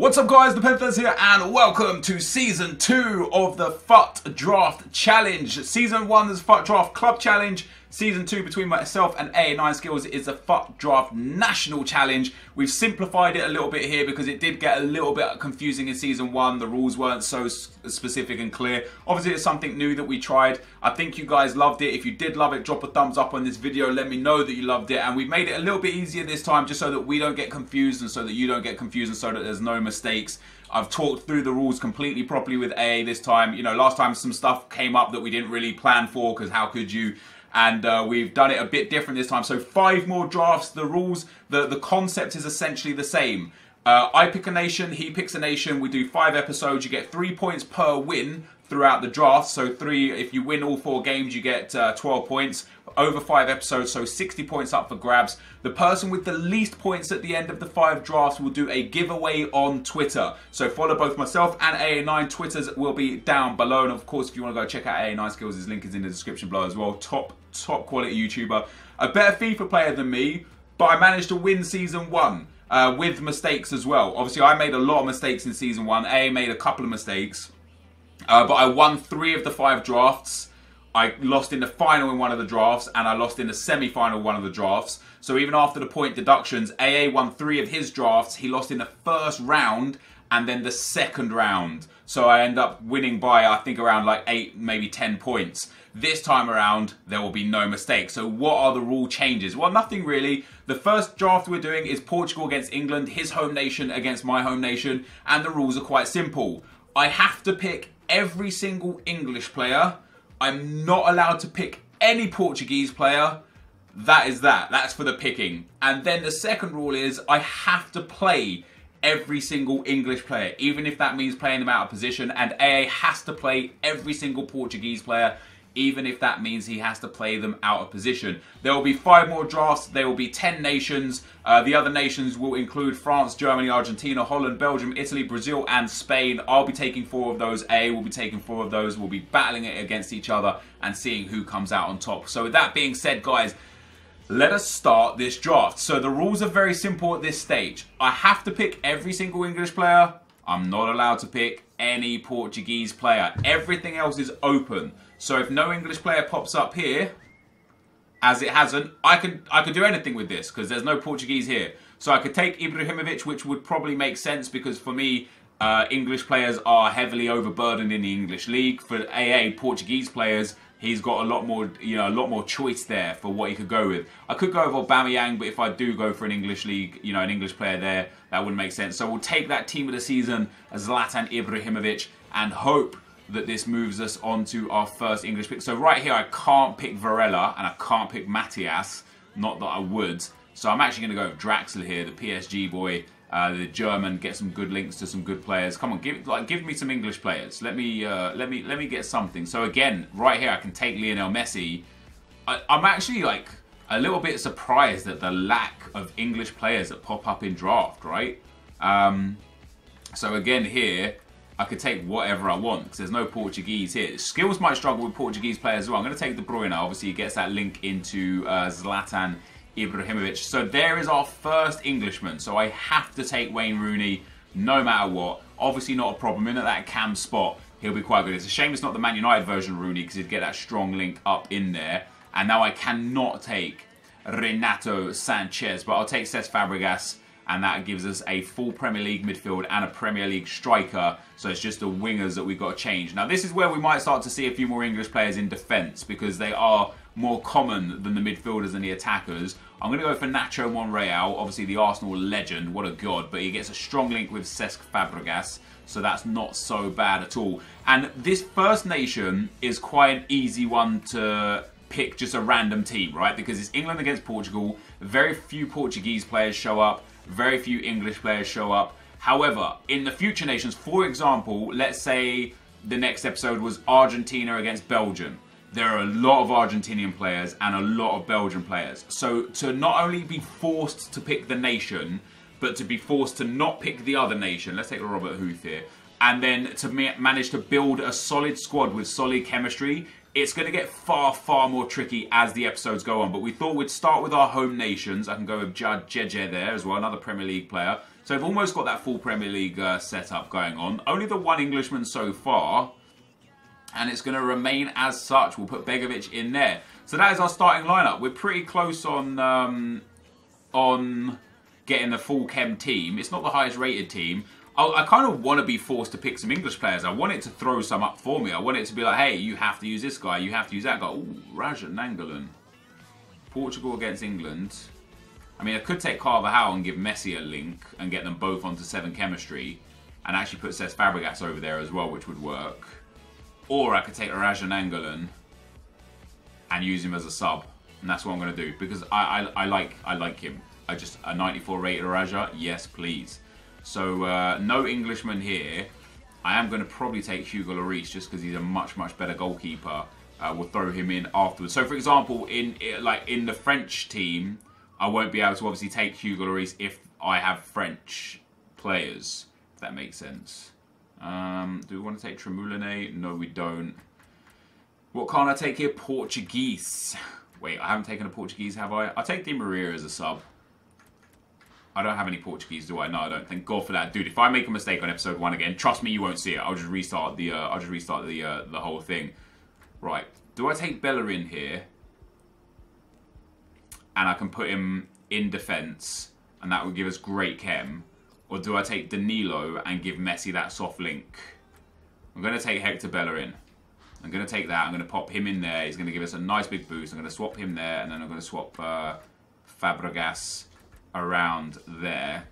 What's up guys, the Panthers here and welcome to Season 2 of the FUT Draft Challenge. Season 1 is FUT Draft Club Challenge. Season 2 between myself and AA9 Skills is the FUT Draft National Challenge. We've simplified it a little bit here because it did get a little bit confusing in Season 1. The rules weren't so specific and clear. Obviously it's something new that we tried. I think you guys loved it. If you did love it, drop a thumbs up on this video. Let me know that you loved it. And we've made it a little bit easier this time just so that we don't get confused and so that you don't get confused and so that there's no mistakes. I've talked through the rules completely properly with AA this time. You know, last time some stuff came up that we didn't really plan for because how could you? And we've done it a bit different this time. So 5 more drafts. The rules, the concept is essentially the same. I pick a nation, he picks a nation. We do 5 episodes. You get 3 points per win throughout the draft. So 3, if you win all 4 games, you get 12 points. Over 5 episodes, so 60 points up for grabs. The person with the least points at the end of the 5 drafts will do a giveaway on Twitter. So follow both myself and AA9. Twitters will be down below. And of course, if you want to go check out AA9 Skills, his link is in the description below as well. Top quality YouTuber. A better FIFA player than me, but I managed to win Season 1 with mistakes as well. Obviously, I made a lot of mistakes in Season 1. AA made a couple of mistakes. But I won 3 of the 5 drafts. I lost in the final in one of the drafts, and I lost in the semi-final one of the drafts. So even after the point deductions, AA won 3 of his drafts. He lost in the first round and then the second round. So I end up winning by, I think, around like 8, maybe 10 points. This time around, there will be no mistakes. So what are the rule changes? Well, nothing really. The first draft we're doing is Portugal against England, his home nation against my home nation, and the rules are quite simple. I have to pick every single English player. I'm not allowed to pick any Portuguese player. That is that. That's for the picking. And then the second rule is I have to play every single English player, even if that means playing them out of position. And AA has to play every single Portuguese player, even if that means he has to play them out of position. There will be 5 more drafts. There will be 10 nations. The other nations will include France, Germany, Argentina, Holland, Belgium, Italy, Brazil, and Spain. I'll be taking 4 of those. AA will be taking 4 of those. We'll be battling it against each other and seeing who comes out on top. So with that being said, guys, let us start this draft. So the rules are very simple at this stage. I have to pick every single English player. I'm not allowed to pick any Portuguese player. Everything else is open. So if no English player pops up here, as it hasn't, I could do anything with this because there's no Portuguese here. So I could take Ibrahimovic, which would probably make sense because for me, English players are heavily overburdened in the English league. For AA, Portuguese players, he's got a lot more, a lot more choice there for what he could go with. I could go with Aubameyang, but if I do go for an English league, an English player there, that wouldn't make sense. So we'll take that team of the season as Zlatan Ibrahimovic and hope that this moves us on to our first English pick. So right here, I can't pick Varela and I can't pick Matthias. Not that I would. So I'm actually going to go with Draxler here, the PSG boy, the German. Get some good links to some good players. Come on, give me some English players. Let me get something. So again, right here, I can take Lionel Messi. I'm actually like a little bit surprised at the lack of English players that pop up in draft. Right. So again here, I could take whatever I want because there's no Portuguese here. Skills might struggle with Portuguese players as well. I'm going to take De Bruyne. Obviously, he gets that link into Zlatan Ibrahimovic. So there is our first Englishman. So I have to take Wayne Rooney no matter what. Obviously not a problem. In at that cam spot, he'll be quite good. It's a shame it's not the Man United version of Rooney because he'd get that strong link up in there. And now I cannot take Renato Sanchez, but I'll take Cesc Fabregas. And that gives us a full Premier League midfield and a Premier League striker. So it's just the wingers that we've got to change. Now this is where we might start to see a few more English players in defence because they are more common than the midfielders and the attackers. I'm going to go for Nacho Monreal, obviously the Arsenal legend, what a god. But he gets a strong link with Cesc Fabregas. So that's not so bad at all. And this first nation is quite an easy one to pick, just a random team, right? Because it's England against Portugal. Very few Portuguese players show up. Very few English players show up. However, in the future nations, for example, let's say the next episode was Argentina against Belgium. There are a lot of Argentinian players and a lot of Belgian players. So to not only be forced to pick the nation, but to be forced to not pick the other nation, let's take Robert Huth here, and then to manage to build a solid squad with solid chemistry, It's going to get far, far more tricky as the episodes go on. But we thought we'd start with our home nations. I can go with Jeje there as well, another Premier League player. So we've almost got that full Premier League setup going on. Only the one Englishman so far. And it's going to remain as such. We'll put Begovic in there. So that is our starting lineup. We're pretty close on getting the full chem team. It's not the highest rated team. I kind of want to be forced to pick some English players. I want it to throw some up for me. I want it to be like, hey, you have to use this guy. You have to use that guy. Ooh, Raja Nangolan. Portugal against England. I mean, I could take Carvajal and give Messi a link and get them both onto 7 chemistry. And actually put Cesc Fabregas over there as well, which would work. Or I could take Raja Nangolan and use him as a sub. And that's what I'm going to do. Because I like him. A 94 rated Raja. Yes, please. So, no Englishman here. I am going to probably take Hugo Lloris just because he's a much, much better goalkeeper. We'll throw him in afterwards. So, for example, in the French team, I won't be able to obviously take Hugo Lloris if I have French players. If that makes sense. Do we want to take Tremoulinet? No, we don't. What can't I take here? Portuguese. Wait, I haven't taken a Portuguese, have I? I'll take Di Maria as a sub. I don't have any Portuguese, do I? No, I don't. Thank God for that, dude. If I make a mistake on episode 1 again, trust me, you won't see it. I'll just restart the. The whole thing. Right. Do I take Bellerin here? And I can put him in defence, and that would give us great chem. Or do I take Danilo and give Messi that soft link? I'm going to take Hector Bellerin. I'm going to take that. I'm going to pop him in there. He's going to give us a nice big boost. I'm going to swap him there, and then I'm going to swap Fabregas around there.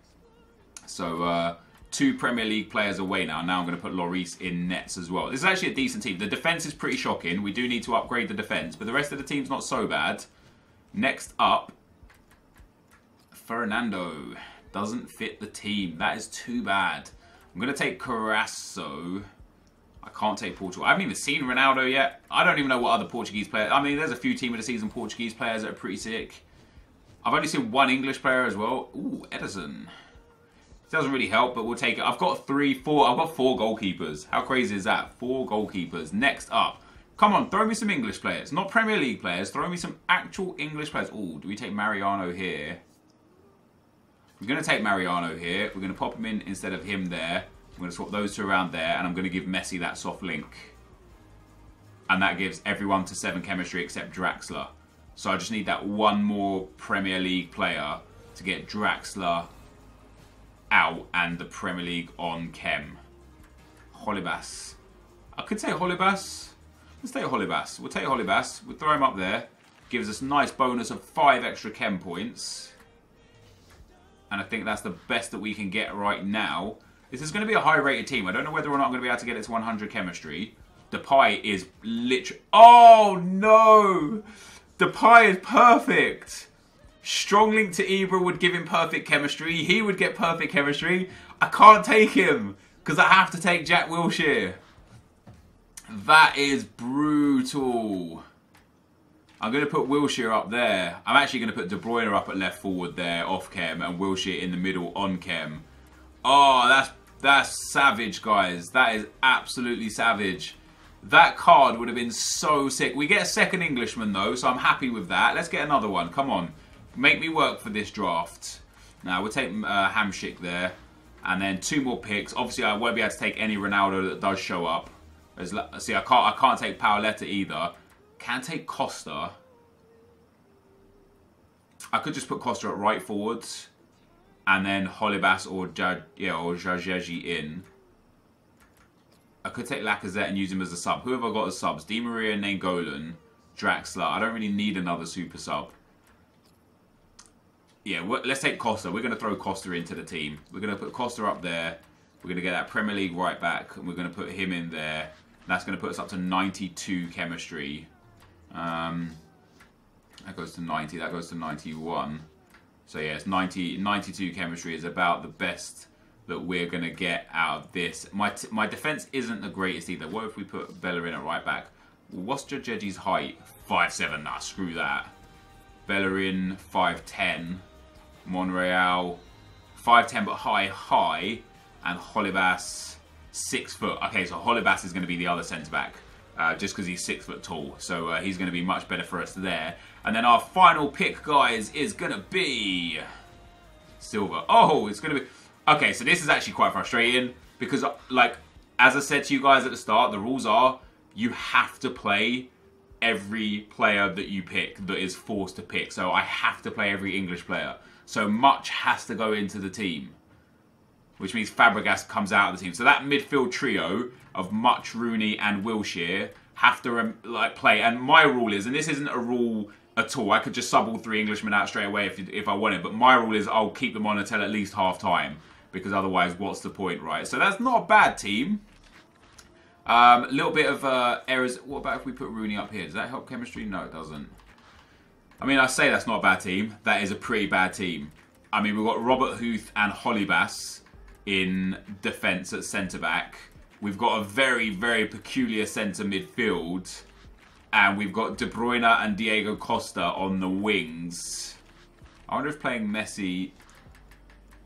So 2 Premier League players away now. Now I'm going to put Lloris in nets as well. This is actually a decent team. The defence is pretty shocking. We do need to upgrade the defence, but the rest of the team's not so bad. Next up, Fernando. Doesn't fit the team. That is too bad. I'm going to take Carrasco. I can't take Portugal. I haven't even seen Ronaldo yet. I don't even know what other Portuguese players... I mean, there's a few Team of the Season Portuguese players that are pretty sick. I've only seen 1 English player as well. Ooh, Ederson. It doesn't really help, but we'll take it. I've got 4 goalkeepers. How crazy is that? 4 goalkeepers. Next up. Come on, throw me some English players. Not Premier League players. Throw me some actual English players. Ooh, do we take Mariano here? We're going to take Mariano here. We're going to pop him in instead of him there. I'm going to swap those 2 around there. And I'm going to give Messi that soft link. And that gives everyone to 7 chemistry except Draxler. So I just need that 1 more Premier League player to get Draxler out and the Premier League on chem. Holibas. I could take Holibas. Let's take Holibas. We'll take Holibas. We'll throw him up there. Gives us a nice bonus of 5 extra chem points. And I think that's the best that we can get right now. This is going to be a high-rated team. I don't know whether or not I'm going to be able to get it to 100 chemistry. Depay is literally... Oh, no! Depay is perfect. Strong link to Ibra would give him perfect chemistry. He would get perfect chemistry. I can't take him because I have to take Jack Wilshere. That is brutal. I'm going to put Wilshere up there. I'm actually going to put De Bruyne up at left forward there, off chem, and Wilshere in the middle on chem. Oh, that's savage, guys. That is absolutely savage. That card would have been so sick. We get a second Englishman, though, so I'm happy with that. Let's get another one. Come on. Make me work for this draft. Now, we'll take Hamsik there. And then 2 more picks. Obviously, I won't be able to take any Ronaldo that does show up. See, I can't take Paoletta either. Can take Costa. I could just put Costa at right forwards. And then Holibas or Jajeji in. I could take Lacazette and use him as a sub. Who have I got as subs? Di Maria, Nainggolan, Draxler. I don't really need another super sub. Yeah, let's take Costa. We're going to throw Costa into the team. We're going to put Costa up there. We're going to get that Premier League right back. And we're going to put him in there. That's going to put us up to 92 chemistry. That goes to 90. That goes to 91. So yeah, it's 92 chemistry is about the best that we're going to get out of this. My defence isn't the greatest either. What if we put Bellerin at right back? What's Jajeji's height? 5'7". Nah, screw that. Bellerin, 5'10". Monreal, 5'10", but high. And Holibas, 6 foot. Okay, so Holibas is going to be the other centre-back. just because he's 6 foot tall. So he's going to be much better for us there. And then our final pick, guys, is going to be Silver. Oh, it's going to be... Okay, so this is actually quite frustrating because, like, as I said to you guys at the start, the rules are you have to play every player that you pick that is forced to pick. So I have to play every English player. So Much has to go into the team, which means Fabregas comes out of the team. So that midfield trio of Much, Rooney and Wilshere have to like play. And my rule is, and this isn't a rule at all, I could just sub all 3 Englishmen out straight away if I wanted, but my rule is I'll keep them on until at least half time, because otherwise what's the point, right? So that's not a bad team. A little bit of errors. What about if we put Rooney up here? Does that help chemistry? No, it doesn't. I mean, I say that's not a bad team. That is a pretty bad team. I mean, we've got Robert Huth and Hollybass in defence at centre-back. We've got a very, very peculiar centre midfield. And we've got De Bruyne and Diego Costa on the wings. I wonder if playing Messi...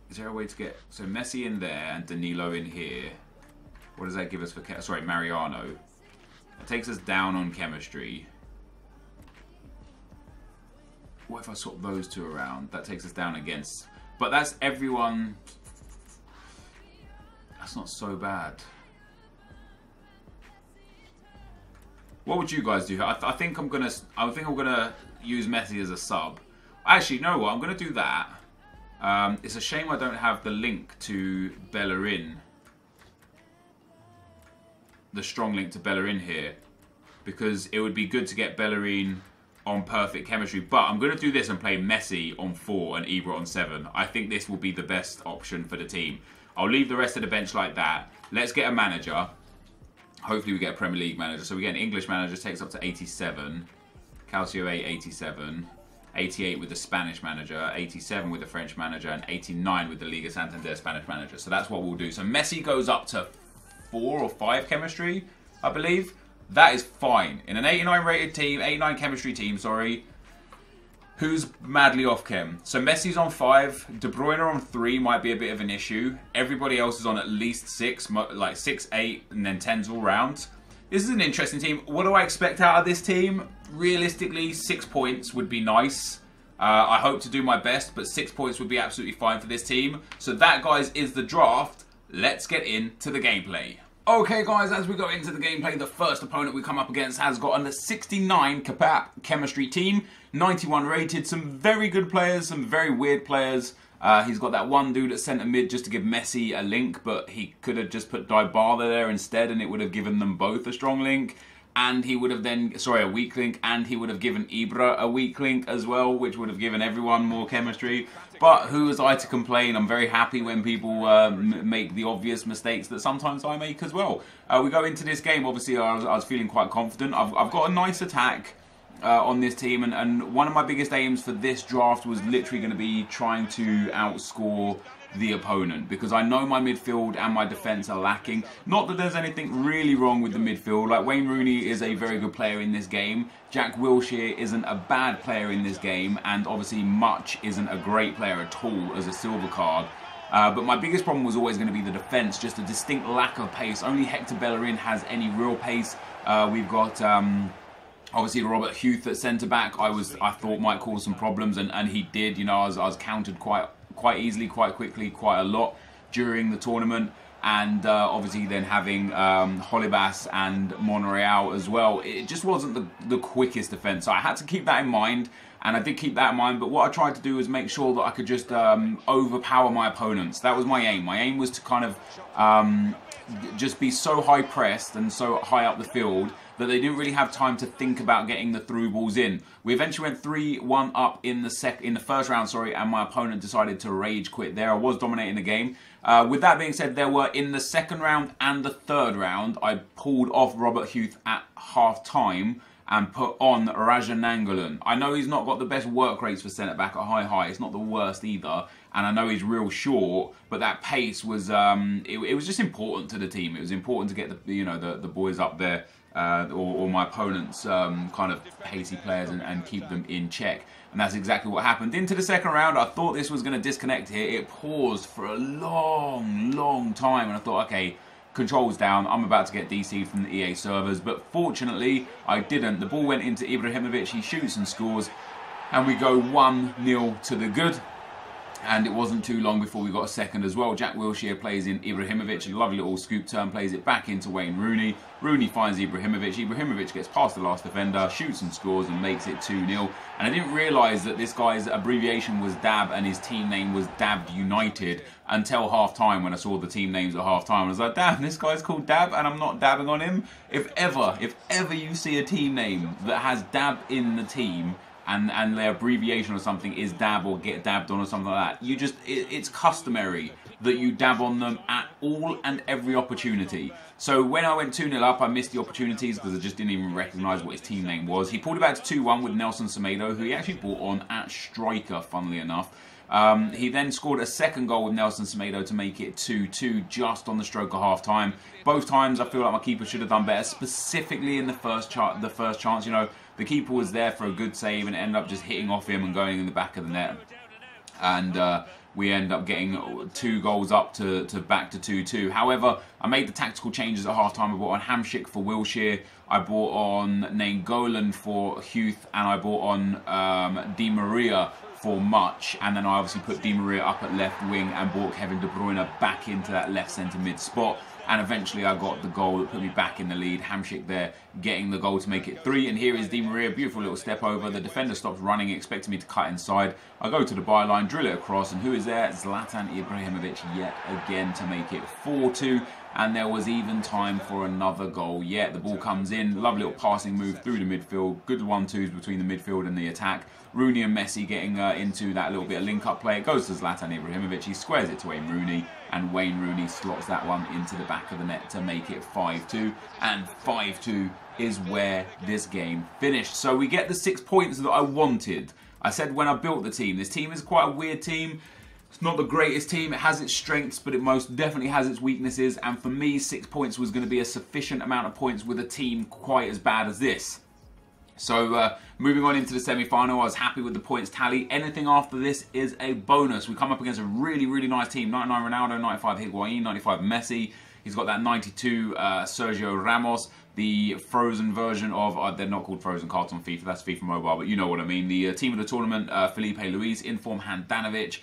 Is there a way to get... So Messi in there and Danilo in here. What does that give us for... Sorry, Mariano. That takes us down on chemistry. What if I swap those 2 around? That takes us down against... But that's everyone... That's not so bad. What would you guys do? I think I'm gonna use Messi as a sub. Actually, you know what? I'm gonna do that. It's a shame I don't have the link to Bellerin. The strong link to Bellerin here, because it would be good to get Bellerin on perfect chemistry. But I'm gonna do this and play Messi on 4 and Ibra on 7. I think this will be the best option for the team. I'll leave the rest of the bench like that. Let's get a manager. Hopefully we get a Premier League manager. So we get an English manager, takes up to 87. Calcio 8, 87. 88 with the Spanish manager. 87 with the French manager. And 89 with the Liga Santander Spanish manager. So that's what we'll do. So Messi goes up to 4 or 5 chemistry, I believe. That is fine. In an 89 rated team, 89 chemistry team, sorry. Who's madly off chem? So Messi's on 5, De Bruyne on 3 might be a bit of an issue. Everybody else is on at least 6, like 6, 8, and then 10s all round. This is an interesting team. What do I expect out of this team? Realistically, 6 points would be nice. I hope to do my best, but 6 points would be absolutely fine for this team. So that, guys, is the draft. Let's get into the gameplay. Okay, guys, as we go into the gameplay, the first opponent we come up against has got a 69 chemistry team, 91 rated, some very good players, some very weird players. He's got that one dude at centre mid just to give Messi a link, but he could have just put Dybala there instead and it would have given them both a strong link. And he would have then, sorry, a weak link, and he would have given Ibra a weak link as well, which would have given everyone more chemistry. But who was I to complain? I'm very happy when people make the obvious mistakes that sometimes I make as well. We go into this game, obviously I was feeling quite confident. I've got a nice attack on this team, and one of my biggest aims for this draft was literally going to be trying to outscore the opponent, because I know my midfield and my defence are lacking. Not that there's anything really wrong with the midfield. Like, Wayne Rooney is a very good player in this game. Jack Wilshere isn't a bad player in this game, and obviously Much isn't a great player at all as a silver card. But my biggest problem was always going to be the defence, just a distinct lack of pace. Only Hector Bellerin has any real pace. We've got obviously Robert Huth at centre back. I thought might cause some problems, and he did. You know, I was countered quite easily, quite quickly, quite a lot during the tournament. And obviously then having Hollybass and Monreal as well, it just wasn't the quickest defence. So I had to keep that in mind, and I did keep that in mind. But what I tried to do was make sure that I could just overpower my opponents. That was my aim. My aim was to kind of just be so high pressed and so high up the field that they didn't really have time to think about getting the through balls in. We eventually went 3-1 up in the first round, sorry, and my opponent decided to rage quit there. I was dominating the game. With that being said, there were, in the second round and the third round, I pulled off Robert Huth at half time and put on Raja Nangolan. I know he's not got the best work rates for centre back at high. It's not the worst either, and I know he's real short, but that pace was it was just important to the team. It was important to get the boys up there, or my opponent's kind of pacey players, and keep them in check. And that's exactly what happened. Into the second round, I thought this was going to disconnect here. It paused for a long time, and I thought, okay, controls down, I'm about to get DC'd from the EA servers, but fortunately I didn't. The ball went into Ibrahimovic, he shoots and scores, and we go 1-0 to the good. And it wasn't too long before we got a second as well. Jack Wilshere plays in Ibrahimovic, a lovely little scoop turn, plays it back into Wayne Rooney. Rooney finds Ibrahimovic. Ibrahimovic gets past the last defender, shoots and scores and makes it 2-0. And I didn't realise that this guy's abbreviation was DAB and his team name was Dabbed United until half-time, when I saw the team names at half-time. I was like, damn, this guy's called Dab and I'm not dabbing on him. If ever you see a team name that has Dab in the team, and their abbreviation or something is dab or get dabbed on or something like that, it's customary that you dab on them at all and every opportunity. So when I went 2-0 up, I missed the opportunities because I just didn't even recognise what his team name was. He pulled it back to 2-1 with Nelson Semedo, who he actually brought on at striker, funnily enough. He then scored a second goal with Nelson Semedo to make it 2-2 just on the stroke of half-time. Both times I feel like my keeper should have done better, specifically in the first chance. You know, the keeper was there for a good save and it ended up just hitting off him and going in the back of the net. And we end up getting 2 goals up to back to 2-2. However, I made the tactical changes at half-time. I brought on Hamsik for Wilshere. I brought on Nainggolan for Huth. And I brought on Di Maria for Much, and then I obviously put Di Maria up at left wing and brought Kevin De Bruyne back into that left centre mid spot, and eventually I got the goal that put me back in the lead. Hamsik there getting the goal to make it 3, and here is Di Maria, beautiful little step over. The defender stops running, expecting me to cut inside. I go to the byline, drill it across, and who is there? Zlatan Ibrahimovic yet again to make it 4-2. And there was even time for another goal. Yeah, the ball comes in, lovely little passing move through the midfield, good 1-2s between the midfield and the attack. Rooney and Messi getting into that little bit of link-up play. It goes to Zlatan Ibrahimovic, he squares it to Wayne Rooney, and Wayne Rooney slots that one into the back of the net to make it 5-2. And 5-2 is where this game finished. So we get the 6 points that I wanted. I said when I built the team, this team is quite a weird team. It's not the greatest team, it has its strengths, but it most definitely has its weaknesses, and for me 6 points was going to be a sufficient amount of points with a team quite as bad as this. So moving on into the semi-final, I was happy with the points tally. Anything after this is a bonus. We come up against a really, really nice team. 99 Ronaldo, 95 Higuain, 95 Messi. He's got that 92 Sergio Ramos. The frozen version of, they're not called frozen cards on FIFA, that's FIFA Mobile, but you know what I mean. The team of the tournament, Felipe Luis, inform Handanovic,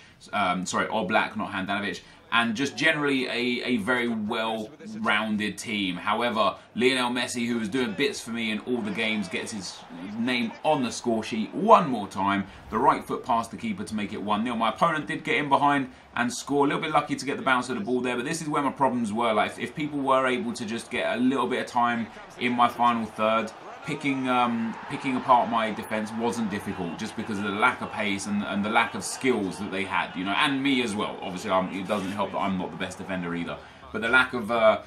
sorry, Oblak, not Handanovic, and just generally a very well-rounded team. However, Lionel Messi, who was doing bits for me in all the games, gets his name on the score sheet one more time. The right foot past the keeper to make it 1-0. My opponent did get in behind and score. A little bit lucky to get the bounce of the ball there, but this is where my problems were. Like, if people were able to just get a little bit of time in my final third, picking apart my defence wasn't difficult, just because of the lack of pace and the lack of skills that they had, you know, and me as well. Obviously, it doesn't help that I'm not the best defender either, but the lack of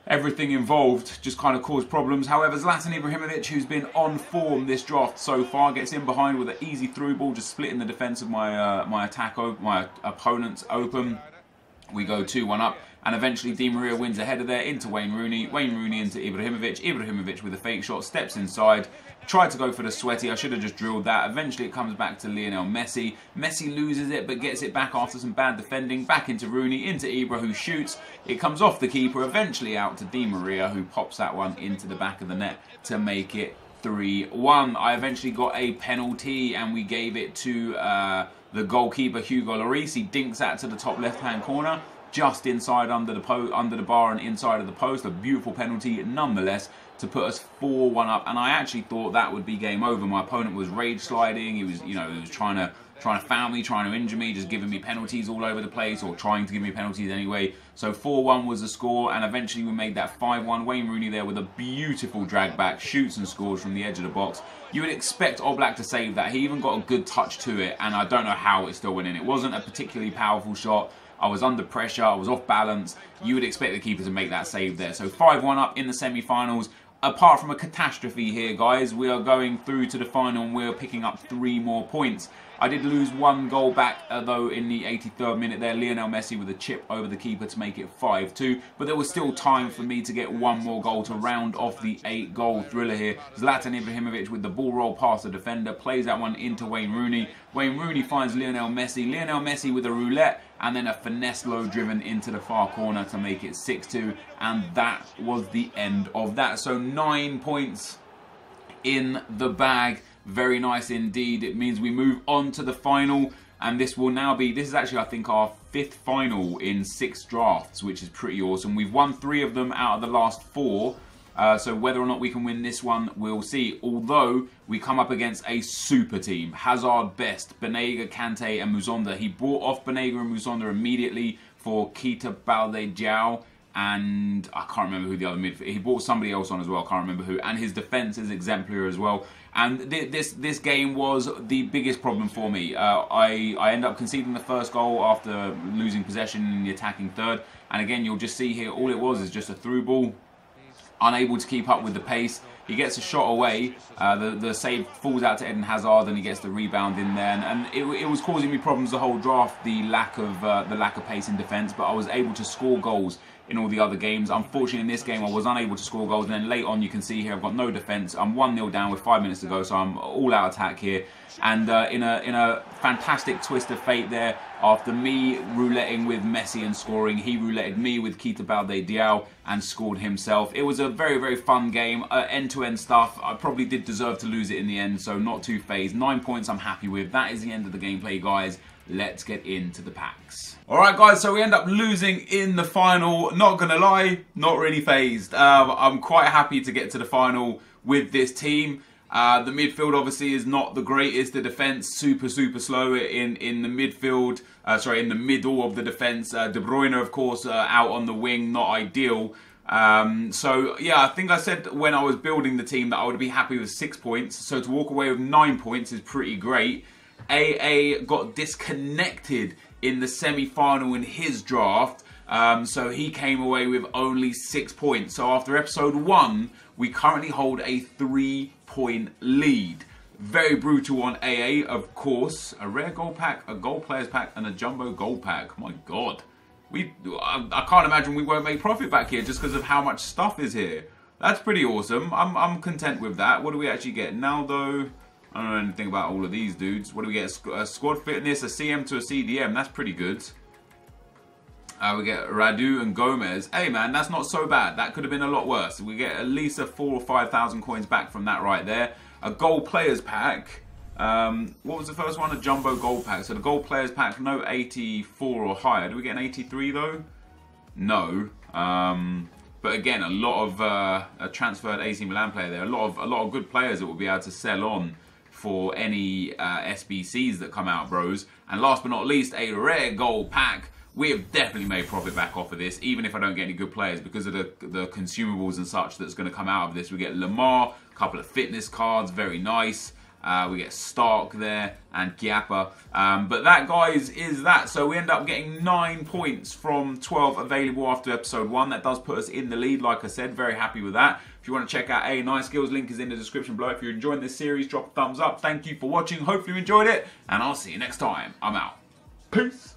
everything involved just kind of caused problems. However, Zlatan Ibrahimovic, who's been on form this draft so far, gets in behind with an easy through ball, just splitting the defence of my my opponent's open. We go 2-1 up, and eventually Di Maria wins a header there into Wayne Rooney. Wayne Rooney into Ibrahimovic. Ibrahimovic with a fake shot, steps inside, tried to go for the sweaty. I should have just drilled that. Eventually it comes back to Lionel Messi. Messi loses it, but gets it back after some bad defending. Back into Rooney, into Ibra, who shoots. It comes off the keeper, eventually out to Di Maria, who pops that one into the back of the net to make it 3-1. I eventually got a penalty, and we gave it to the goalkeeper Hugo Lloris. He dinks that to the top left-hand corner, just inside under the bar and inside of the post. A beautiful penalty, nonetheless, to put us 4-1 up. And I actually thought that would be game over. My opponent was rage sliding. He was, you know, he was trying to foul me, trying to injure me, just giving me penalties all over the place, or trying to give me penalties anyway. So 4-1 was the score, and eventually we made that 5-1. Wayne Rooney there with a beautiful drag back, shoots and scores from the edge of the box. You would expect Oblak to save that. He even got a good touch to it, and I don't know how it still went in. It wasn't a particularly powerful shot. I was under pressure, I was off balance. You would expect the keeper to make that save there. So 5-1 up in the semi-finals. Apart from a catastrophe here, guys, we are going through to the final and we're picking up 3 more points. I did lose 1 goal back, though, in the 83rd minute there. Lionel Messi with a chip over the keeper to make it 5-2. But there was still time for me to get 1 more goal to round off the 8-goal thriller here. Zlatan Ibrahimovic with the ball roll past the defender, plays that one into Wayne Rooney. Wayne Rooney finds Lionel Messi. Lionel Messi with a roulette, and then a finesse low driven into the far corner to make it 6-2, and that was the end of that. So 9 points in the bag. Very nice indeed. It means we move on to the final, and this will now be, this is actually I think our 5th final in 6 drafts, which is pretty awesome. We've won 3 of them out of the last 4. So whether or not we can win this one, we'll see. Although we come up against a super team. Hazard, Best, Banega, Kante and Muzonda. He bought off Banega and Muzonda immediately for Keita Balde-Diao. And I can't remember who the other midfielder. He bought somebody else on as well. I can't remember who. And his defense is exemplary as well. And this game was the biggest problem for me. I end up conceding the first goal after losing possession in the attacking third. And again, you'll just see here, all it was is just a through ball. Unable to keep up with the pace. He gets a shot away. The save falls out to Eden Hazard, and he gets the rebound in there. And it was causing me problems the whole draft, the lack of pace in defence. But I was able to score goals in all the other games. Unfortunately, in this game, I was unable to score goals. And then late on, you can see here, I've got no defence. I'm 1-0 down with 5 minutes to go, so I'm all out attack here. And in a fantastic twist of fate there, after me rouletting with Messi and scoring, he rouletted me with Keita Balde-Diao and scored himself. It was a very, very fun game, end-to-end stuff. I probably did deserve to lose it in the end, so not too phased. 9 points I'm happy with. That is the end of the gameplay, guys. Let's get into the packs. Alright guys, so we end up losing in the final. Not gonna lie, not really phased. I'm quite happy to get to the final with this team. The midfield obviously is not the greatest. The defense super slow in the midfield. Sorry, in the middle of the defense. De Bruyne, of course, out on the wing, not ideal. So yeah, I think I said when I was building the team that I would be happy with 6 points. So to walk away with 9 points is pretty great. AA got disconnected in the semi-final in his draft. So he came away with only 6 points. So after episode 1, we currently hold a 3-point lead. Very brutal on AA, of course. A rare gold pack, a gold players pack, and a jumbo gold pack. My God. I can't imagine we won't make profit back here just because of how much stuff is here. That's pretty awesome. I'm content with that. What do we actually get? Naldo. I don't know anything about all of these dudes. What do we get? A squad fitness, a CM to a CDM. That's pretty good. We get Radu and Gomez. Hey man, that's not so bad. That could have been a lot worse. We get at least a 4,000 or 5,000 coins back from that right there. A gold players pack. What was the first one? A jumbo gold pack. So the gold players pack, no 84 or higher. Do we get an 83 though? No. But again, a lot of a transferred AC Milan player there. A lot of good players that will be able to sell on for any SBCs that come out, bros. And last but not least, a rare gold pack. We have definitely made profit back off of this, even if I don't get any good players, because of the consumables and such that's going to come out of this. We get Lamar, a couple of fitness cards, very nice. We get Stark there and Chiappa. But that, guys, is that. So we end up getting 9 points from 12 available after episode 1. That does put us in the lead, like I said. Very happy with that. If you want to check out A9 Skills, link is in the description below. If you're enjoying this series, drop a thumbs up. Thank you for watching. Hopefully you enjoyed it. And I'll see you next time. I'm out. Peace.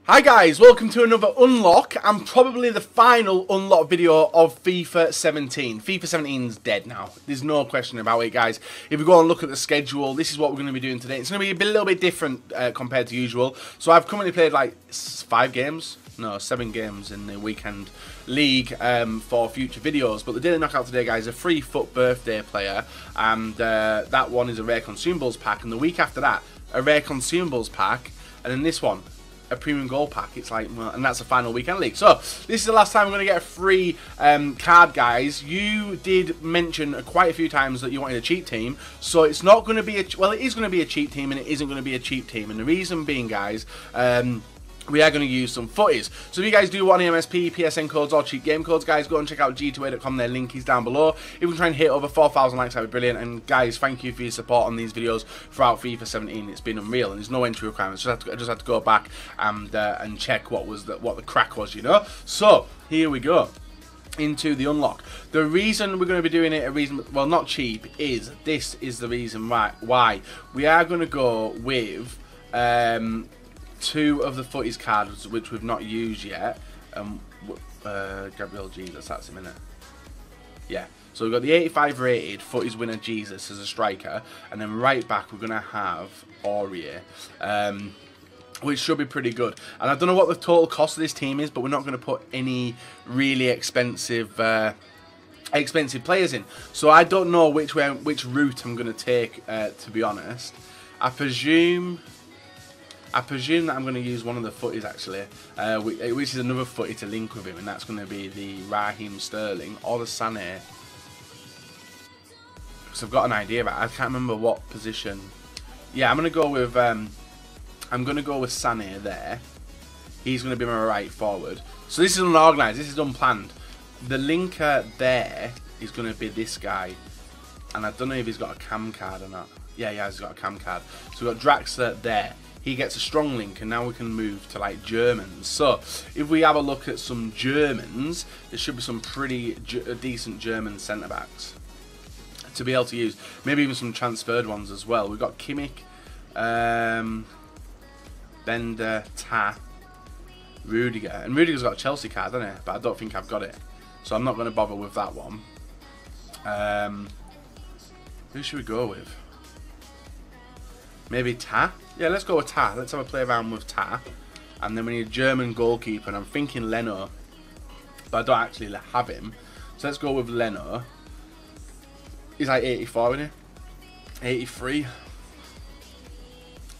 Hi guys, welcome to another unlock and probably the final unlock video of FIFA 17. FIFA 17's dead now. There's no question about it, guys. If we go and look at the schedule, this is what we're going to be doing today. It's going to be a little bit different compared to usual. So I've currently played like 7 games in the weekend league for future videos. But the daily knockout today, guys, is a free FUT birthday player, and that one is a rare consumables pack. And the week after that, a rare consumables pack, and then this one, a premium gold pack. It's like, well, and that's the final weekend league. So this is the last time we're going to get a free card, guys. You did mention quite a few times that you wanted a cheap team, so it's not going to be well, it is going to be a cheap team, and it isn't going to be a cheap team. And the reason being, guys, we are going to use some FUTTIES. So if you guys do want MSP, PSN codes, or cheap game codes, guys, go and check out g2a.com. Their link is down below. If we can try and hit over 4,000 likes, that would be brilliant. And guys, thank you for your support on these videos throughout FIFA 17. It's been unreal, and there's no entry requirements. I just had to go back and check what the crack was, you know. So here we go into the unlock. The reason we're going to be doing it well, not cheap, is this is the reason why we are going to go with 2 of the FUTTIES cards which we've not used yet. Gabriel Jesus, that's him, innit? Yeah. So we've got the 85 rated Footies winner Jesus as a striker, and then right back we're going to have Aurier, which should be pretty good. And I don't know what the total cost of this team is, but we're not going to put any really expensive players in. So I don't know which route I'm going to take, to be honest. I presume that I'm going to use one of the footies actually, which is another footy to link with him, and that's going to be the Raheem Sterling or the Sané. Because I've got an idea about it. I can't remember what position. Yeah, I'm going to go with Sané there. He's going to be my right forward. So this is unorganised. This is unplanned. The linker there is going to be this guy, and I don't know if he's got a cam card or not. Yeah, he's got a cam card. So we've got Draxler there. He gets a strong link, and now we can move to like Germans. So if we have a look at some Germans, there should be some pretty decent German centre backs to be able to use. Maybe even some transferred ones as well. We've got Kimmich, Bender, Ta, Rudiger, and Rudiger's got a Chelsea card, hasn't he? But I don't think I've got it, so I'm not going to bother with that one. Who should we go with? Maybe Ta? Yeah, let's go with Ta. Let's have a play around with Ta. And then we need a German goalkeeper, and I'm thinking Leno, but I don't actually have him. So let's go with Leno. He's like 84, isn't he? 83.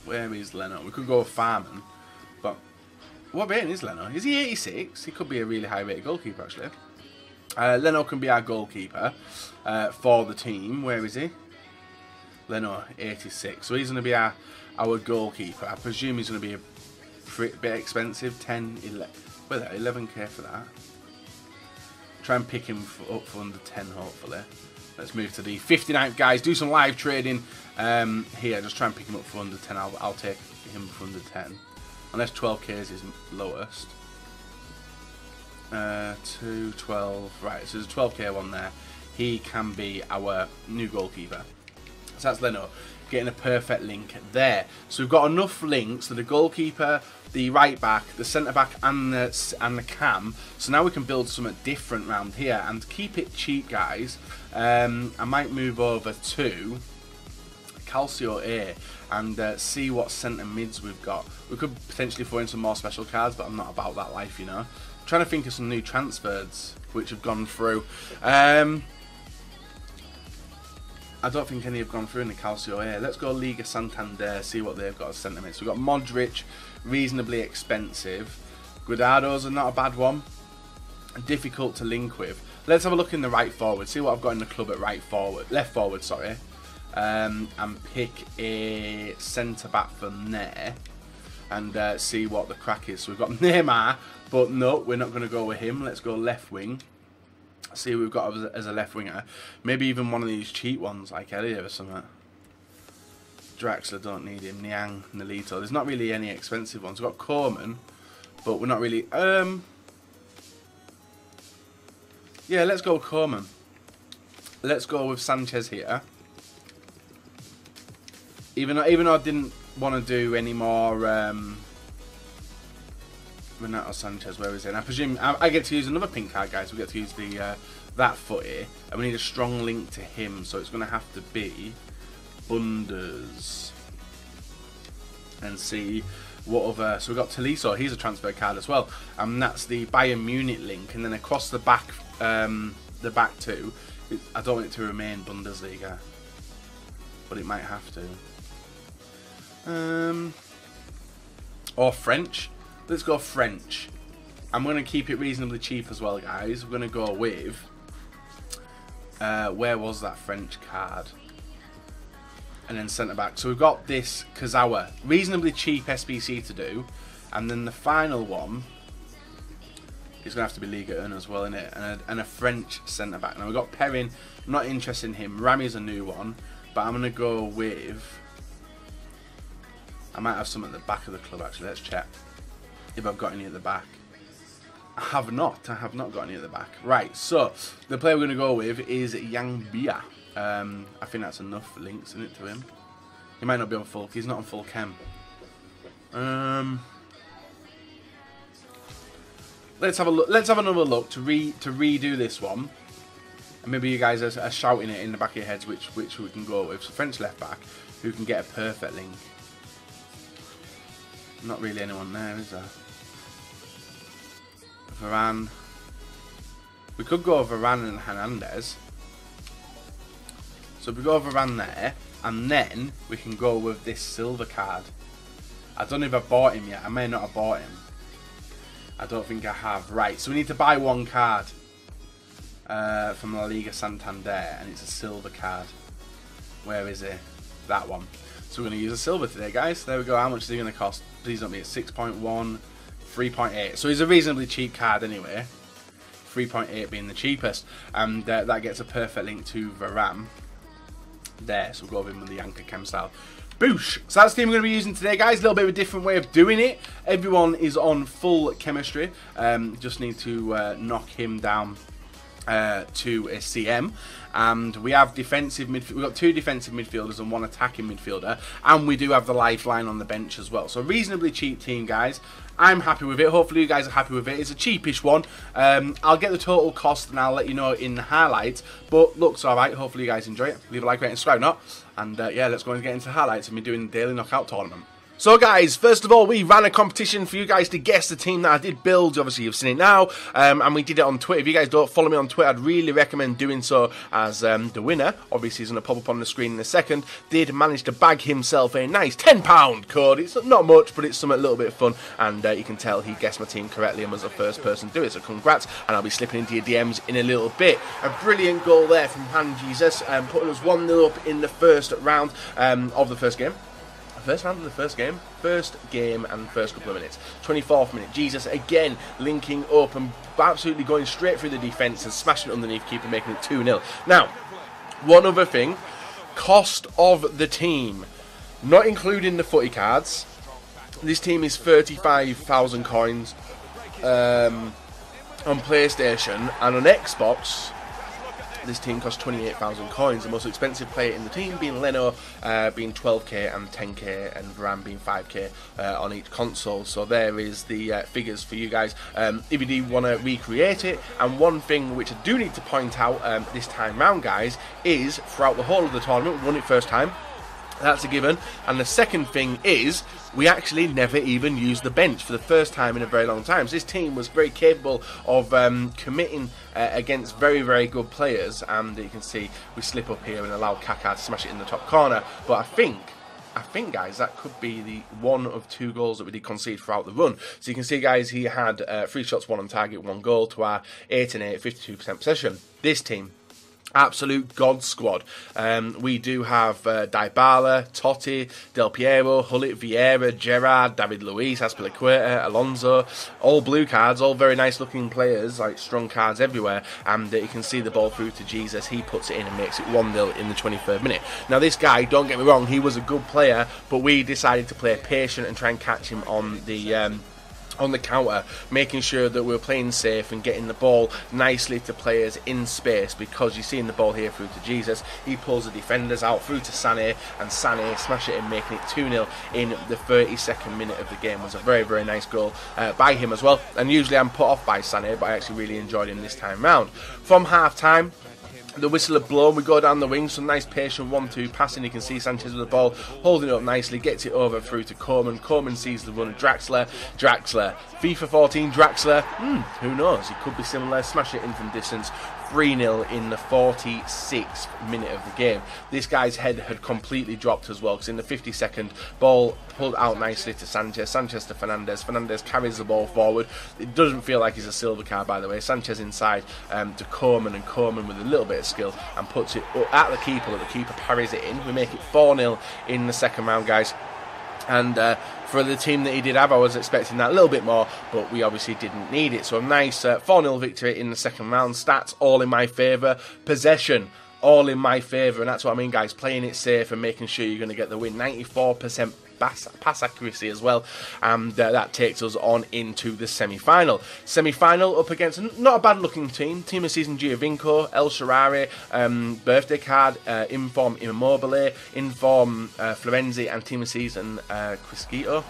Where is Leno? We could go with Farman, but what rating is Leno? Is he 86? He could be a really high rated goalkeeper actually. Leno can be our goalkeeper for the team. Where is he? Leno, 86. So he's going to be our goalkeeper. I presume he's going to be a bit expensive. 10, 11, well, 11k for that. Try and pick him up for under 10, hopefully. Let's move to the 59th, guys. Do some live trading here. Just try and pick him up for under 10. I'll take him for under 10. Unless 12k is his lowest. 2, 12. Right, so there's a 12k one there. He can be our new goalkeeper. So that's Leno getting a perfect link there. So we've got enough links to the goalkeeper, the right back, the centre back, and the cam. So now we can build something different round here and keep it cheap, guys. I might move over to Calcio A and see what centre mids we've got. We could potentially throw in some more special cards, but I'm not about that life, you know. I'm trying to think of some new transfers which have gone through. I don't think any have gone through in the Calcio A. Let's go Liga Santander, see what they've got as centre mids. We've got Modric, reasonably expensive. Guardado's are not a bad one. Difficult to link with. Let's have a look in the right forward, see what I've got in the club at left forward, sorry. And pick a centre back from there and see what the crack is. So we've got Neymar, but no, we're not going to go with him. Let's go left wing. See who we've got as a left winger. Maybe even one of these cheap ones like Elliot or something. Draxler, don't need him. Niang, Nolito. There's not really any expensive ones. We've got Coleman, but we're not really. Yeah, let's go with Coleman. Let's go with Sanchez here. Even though I didn't want to do any more Renato Sanchez, where is it? And I presume I get to use another pink card, guys. We get to use the that footy, and we need a strong link to him, so it's going to have to be Bunders. And see what other. So we've got Tolisso. He's a transfer card as well, and that's the Bayern Munich link. And then across the back two, I don't want it to remain Bundesliga, but it might have to. Or French. Let's go French. I'm going to keep it reasonably cheap as well, guys. We're going to go with... where was that French card? And then centre-back. So we've got this Kazawa. Reasonably cheap SBC to do. And then the final one is going to have to be Liga 1 as well, isn't it? And a French centre-back. Now we've got Perrin. I'm not interested in him. Rami's a new one. But I'm going to go with... I might have some at the back of the club, actually. Let's check if I've got any at the back. I have not got any at the back. Right, so the player we're going to go with is Yang Bia. I think that's enough links in it to him. He might not be on full. He's not on full chem. Let's have a look. Let's have another look to redo this one. And maybe you guys are shouting it in the back of your heads which we can go with. So French left back, who can get a perfect link. Not really anyone there, is there? Varane. We could go Varane and Hernandez. So if we go Varane there, and then we can go with this silver card. I don't know if I bought him yet. I may not have bought him. I don't think I have. Right, so we need to buy one card from La Liga Santander, and it's a silver card. Where is it? That one. So we're going to use a silver today, guys. There we go. How much is he going to cost? Please don't be at 6.1, 3.8. So he's a reasonably cheap card anyway. 3.8 being the cheapest. And that gets a perfect link to Varane. There, so we'll go with him with the Anchor Chem style. Boosh! So that's the team we're going to be using today, guys. A little bit of a different way of doing it. Everyone is on full chemistry. Just need to knock him down to a CM. And we have defensive midfield. We've got 2 defensive midfielders and 1 attacking midfielder. And we do have the lifeline on the bench as well. So reasonably cheap team, guys. I'm happy with it. Hopefully you guys are happy with it. It's a cheapish one. I'll get the total cost and I'll let you know in the highlights. But looks alright. Hopefully you guys enjoy it. Leave a like, rate and subscribe not. And yeah, let's go and get into the highlights and me doing the daily knockout tournament. So guys, first of all, we ran a competition for you guys to guess the team that I did build. Obviously, you've seen it now. And we did it on Twitter. If you guys don't follow me on Twitter, I'd really recommend doing so, as the winner, obviously, is going to pop up on the screen in a second, did manage to bag himself a nice £10 code. It's not much, but it's something a little bit of fun. And you can tell he guessed my team correctly and was the first person to do it. So congrats. And I'll be slipping into your DMs in a little bit. A brilliant goal there from Han Jesus, putting us 1-0 up in the first round of the first game. First round of the first game and first couple of minutes. 24th minute, Jesus again linking up and absolutely going straight through the defence and smashing it underneath keeper, making it 2-0. Now, one other thing, cost of the team, not including the footy cards. This team is 35,000 coins on PlayStation, and on Xbox this team costs 28,000 coins. The most expensive player in the team being Leno, being 12k and 10k, and Varane being 5k on each console. So there is the figures for you guys if you do want to recreate it. And one thing which I do need to point out this time round, guys, is throughout the whole of the tournament, we won it first time. That's a given. And the second thing is, we actually never even used the bench for the first time in a very long time. So this team was very capable of committing against very, very good players. And you can see we slip up here and allow Kaká to smash it in the top corner. But I think, guys, that could be the one of 2 goals that we did concede throughout the run. So you can see, guys, he had 3 shots, 1 on target, 1 goal to our 8 and 8, 52% possession. This team, absolute god squad. We do have Dybala, Totti, Del Piero, Hullet, Vieira, Gerrard, David Luiz, Azpilicueta, Alonso, all blue cards, all very nice looking players, like strong cards everywhere. And you can see the ball through to Jesus. He puts it in and makes it 1-0 in the 23rd minute. Now this guy, don't get me wrong, he was a good player, but we decided to play patient and try and catch him on the counter, making sure that we're playing safe and getting the ball nicely to players in space, because you're seeing the ball here through to Jesus. He pulls the defenders out through to Sané, and Sané smash it in, making it 2-0 in the 32nd minute of the game. It was a very, very nice goal by him as well. And usually I'm put off by Sané, but I actually really enjoyed him this time round. From half time, the whistle had blown, we go down the wing, some nice patient 1-2 passing. You can see Sanchez with the ball, holding it up nicely, gets it over through to Coleman. Coleman sees the run of Draxler. FIFA 14 Draxler, who knows, he could be similar, smash it in from distance. 3-0 in the 46th minute of the game. This guy's head had completely dropped as well, because in the 52nd, ball pulled out nicely to Sanchez, Sanchez to Fernandez, Fernandez carries the ball forward. It doesn't feel like he's a silver card, by the way. Sanchez inside to Coleman, and Coleman with a little bit of skill and puts it at the keeper, parries it in. We make it 4-0 in the second round, guys. And for the team that he did have, I was expecting that a little bit more, but we obviously didn't need it. So a nice 4-0 victory in the second round. Stats all in my favour. Possession all in my favour. And that's what I mean, guys. Playing it safe and making sure you're going to get the win. 94% pass accuracy as well. And that takes us on into the semi-final. Semi-final up against not a bad looking team. Team of season Giovinco, El Shaarawy, birthday card, Inform Immobile, Inform Florenzi, and team of season Quisquito.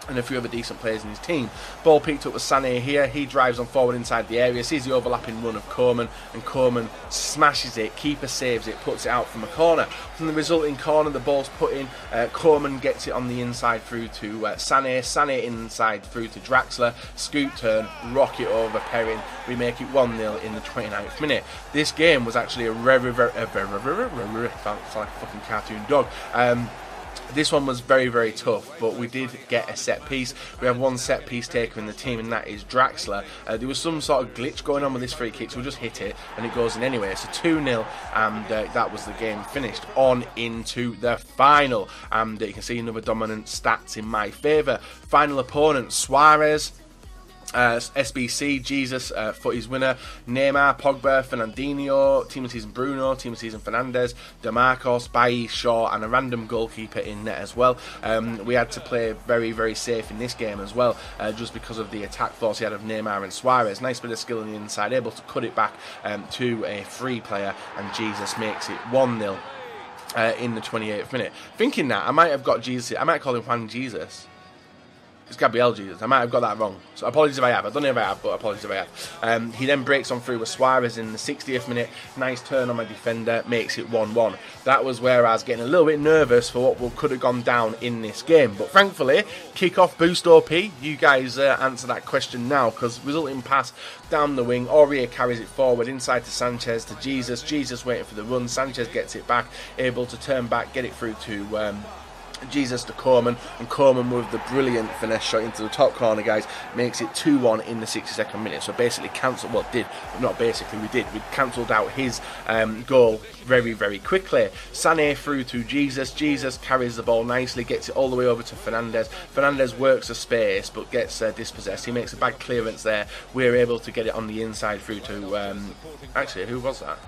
and a few other decent players in his team. Ball picked up with Sané here. He drives on forward inside the area, sees the overlapping run of Coman, and Coman smashes it. Keeper saves it, puts it out from a corner. From the resulting corner, the ball's put in. Coman gets it on the inside through to Sané. Sané inside through to Draxler. Scoop turn, rocket over Perrin. We make it 1-0 in the 29th minute. This game was actually a sound like a fucking cartoon dog. This one was very, very tough, but we did get a set piece. We have one set piece taker in the team, and that is Draxler. There was some sort of glitch going on with this free kick, so we just hit it, and it goes in anyway. So 2-0, and that was the game finished. On into the final, and you can see another dominant stats in my favour. Final opponent, Suarez. SBC, Jesus, Footies winner, Neymar, Pogba, Fernandinho, Team of Season Bruno, Team of Season Fernandez, DeMarcos, Bailly, Shaw, and a random goalkeeper in net as well. We had to play very, very safe in this game as well, just because of the attack force he had of Neymar and Suarez. Nice bit of skill on the inside, able to cut it back to a free player, and Jesus makes it 1-0 in the 28th minute. Thinking that, I might have got Jesus, I might call him Juan Jesus. It's Gabriel Jesus. I might have got that wrong. So apologies if I have. I don't know if I have, but apologies if I have. He then breaks on through with Suarez in the 60th minute. Nice turn on my defender. Makes it 1-1. That was where I was getting a little bit nervous for what could have gone down in this game. But thankfully, kick-off boost OP. You guys answer that question now, because resulting pass down the wing. Aurier carries it forward inside to Sanchez, to Jesus. Jesus waiting for the run. Sanchez gets it back. Able to turn back, get it through to Jesus to Coman, and Coman with the brilliant finesse shot into the top corner, guys, makes it 2-1 in the 62nd minute. So basically cancelled, well, not basically, we cancelled out his goal very, very quickly. Sané through to Jesus. Jesus carries the ball nicely, gets it all the way over to Fernandez. Fernandez works the space but gets dispossessed. He makes a bad clearance there. We're able to get it on the inside through to actually, who was that?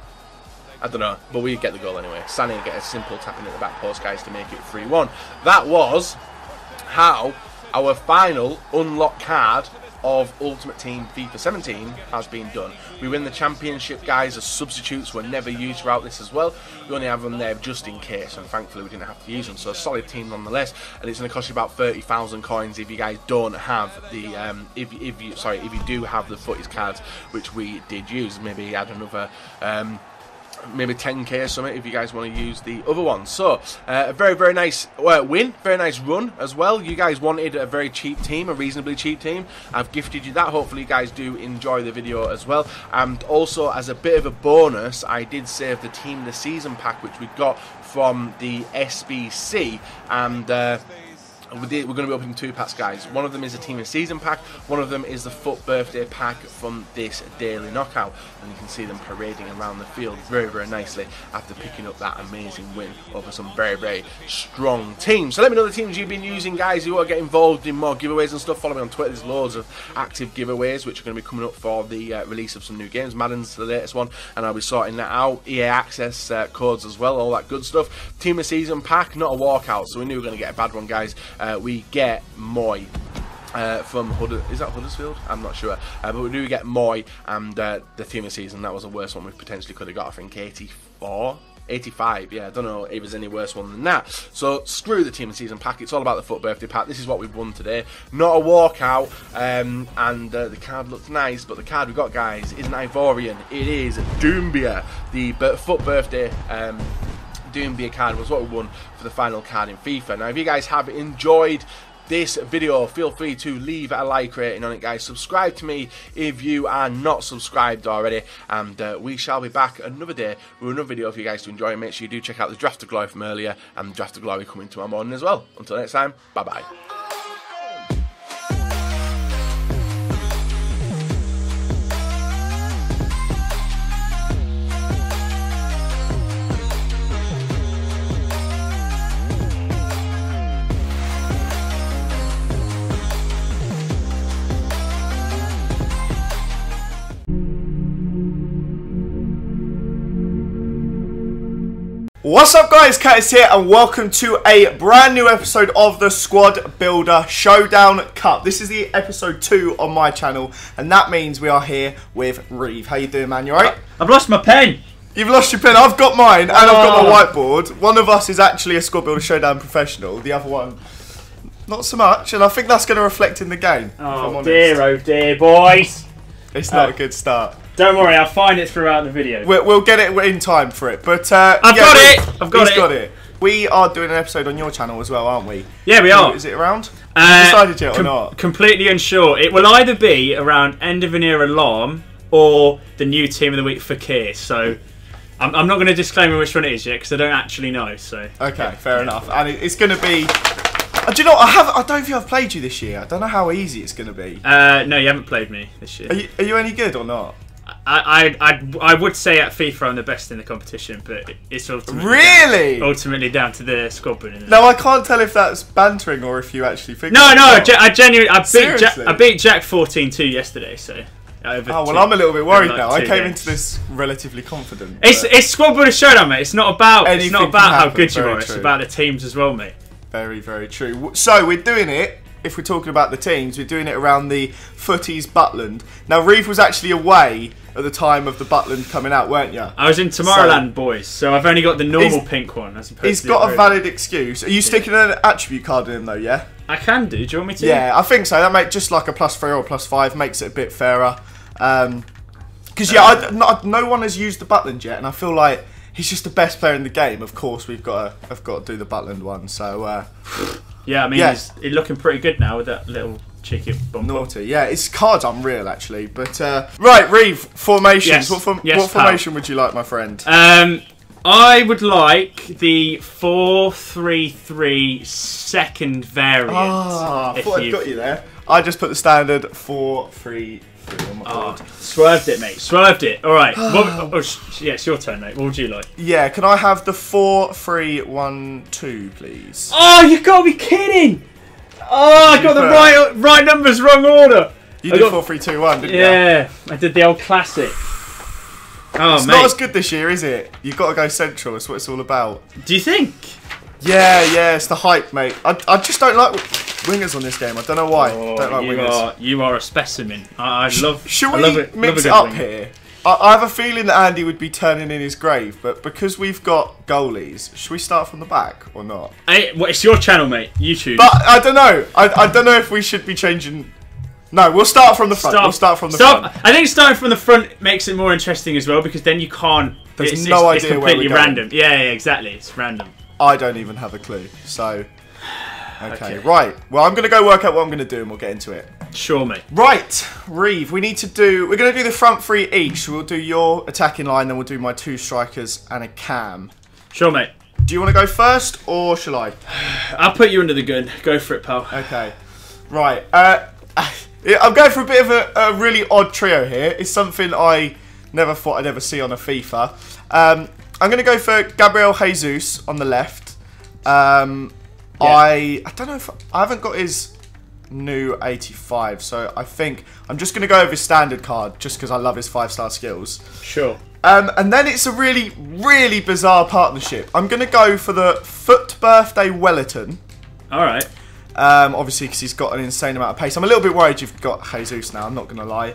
I don't know, but we get the goal anyway. Sané get a simple tapping at the back post, guys, to make it 3-1. That was how our final unlock card of Ultimate Team FIFA 17 has been done. We win the championship, guys, as substitutes were never used throughout this as well. We only have them there just in case, and thankfully we didn't have to use them. So a solid team nonetheless, and it's going to cost you about 30,000 coins if you guys don't have the if you do have the Footies cards, which we did use. Maybe add another maybe 10k or something if you guys want to use the other one. So a very, very nice win, very nice run as well. You guys wanted a very cheap team, a reasonably cheap team. I've gifted you that. Hopefully you guys do enjoy the video as well. And also, as a bit of a bonus, I did save the Team of the Season pack, which we got from the SBC, and we're going to be opening 2 packs, guys. One of them is a Team of Season pack, one of them is the FUT birthday pack from this daily knockout, and you can see them parading around the field very, very nicely after picking up that amazing win over some very, very strong teams. So let me know the teams you've been using, guys. If you want to get involved in more giveaways and stuff, follow me on Twitter. There's loads of active giveaways which are going to be coming up for the release of some new games. Madden's the latest one, and I'll be sorting that out. EA access codes as well, all that good stuff. Team of Season pack, not a walkout, so we knew we were going to get a bad one, guys. We get Moy from is that Huddersfield? I'm not sure, but we do get Moy, and the Team of Season, that was the worst one we potentially could have got. I think 84, 85, yeah, I don't know if there's any worse one than that. So screw the Team of Season pack, it's all about the FUT birthday pack. This is what we've won today, not a walkout, and the card looks nice, but the card we got, guys, is an Ivorian. It is Doumbia. The FUT birthday Doumbia card was what we won for the final card in FIFA. Now, if you guys have enjoyed this video, feel free to leave a like rating on it, guys. Subscribe to me if you are not subscribed already, and we shall be back another day with another video for you guys to enjoy. Make sure you do check out the Draft of Glory from earlier, and the Draft of Glory coming tomorrow morning as well. Until next time, bye bye. What's up, guys? Curtis here, and welcome to a brand new episode of the Squad Builder Showdown Cup. This is the episode 2 on my channel, and that means we are here with REEV. How you doing, man? You alright? I've lost my pen. You've lost your pen. I've got mine, and I've got my whiteboard. One of us is actually a Squad Builder Showdown professional. The other one not so much, and I think that's going to reflect in the game. Oh dear, boys. It's not a good start. Don't worry, I'll find it throughout the video. We'll get it in time for it. But I've got it. We are doing an episode on your channel as well, aren't we? Yeah, we are. Is it around? Have you decided yet or not? Completely unsure. It will either be around End of an Era Alarm or the new Team of the Week FUTTIES. So I'm not going to disclaim which one it is yet because I don't actually know. So okay, fair enough. And it's going to be. Do you know? I don't think I've played you this year. I don't know how easy it's going to be. No, you haven't played me this year. Are you any good or not? I would say at FIFA I'm the best in the competition, but it's ultimately down to the squad building. No, I can't tell if that's bantering or if you actually think. No, I genuinely I beat Jack 14-2 yesterday, so. I'm a little bit worried now. I came into this relatively confident. It's squad builder showdown, mate. It's not about how good you are. True. It's about the teams as well, mate. Very, very true. So we're doing it. If we're talking about the teams, we're doing it around the FUTTIES BUTLAND. Now, REEV was actually away at the time of the BUTLAND coming out, weren't you? I was in Tomorrowland, boys, so I've only got the normal pink one. As opposed he's to got a valid excuse. Are you sticking an attribute card in him, though, yeah? I can do. Do you want me to? Yeah, I think so. That makes just like a +3 or +5 makes it a bit fairer. Because, no one has used the BUTLAND yet, and I feel like he's just the best player in the game. Of course, I've got to do the BUTLAND one, so... yeah, I mean, he's looking pretty good now with that little cheeky bump. Naughty, yeah. His card's unreal, actually. But, right, REEV, formations. Yes. What formation would you like, my friend? I would like the 4-3-3 second variant. I thought I'd got you there. I just put the standard 4-3-3 on my board. Swerved it, mate. Swerved it. All right. Yeah, it's your turn, mate. What would you like? Yeah, can I have the 4-3-1-2, please? Oh, you got to be kidding! Oh, I got the right numbers, wrong order. You did 4-3-2-1, didn't you? Yeah, I did the old classic. Oh, it's not as good this year, is it? You've got to go central. That's what it's all about. Do you think? Yeah, it's the hype, mate. I just don't like wingers on this game. I don't know why. Oh, don't like wingers. You are a specimen. Should we mix it up here? I have a feeling that Andy would be turning in his grave, but because we've got goalies, should we start from the back or not? It's your channel, mate. YouTube. But I don't know. I don't know if we should be changing. No, we'll start from the front. We'll start from the front. I think starting from the front makes it more interesting as well because then you can't. There's no idea it's completely random. Yeah, exactly. It's random. I don't even have a clue. So, okay, right. Well, I'm gonna go work out what I'm gonna do, and we'll get into it. Sure, mate. Right, REEV. We're gonna do the front three each. So we'll do your attacking line, then we'll do my 2 strikers and a cam. Sure, mate. Do you want to go first, or shall I? I'll put you under the gun. Go for it, pal. Okay. Right. I'm going for a bit of a really odd trio here. It's something I never thought I'd ever see on a FIFA. I'm going to go for Gabriel Jesus on the left. I don't know if... I haven't got his new 85, so I think I'm just going to go with his standard card, just because I love his 5-star skills. Sure. And then it's a really, really bizarre partnership. I'm going to go for the Foot Birthday Wellington. All right. Obviously, because he's got an insane amount of pace. I'm a little bit worried you've got Jesus now, I'm not going to lie.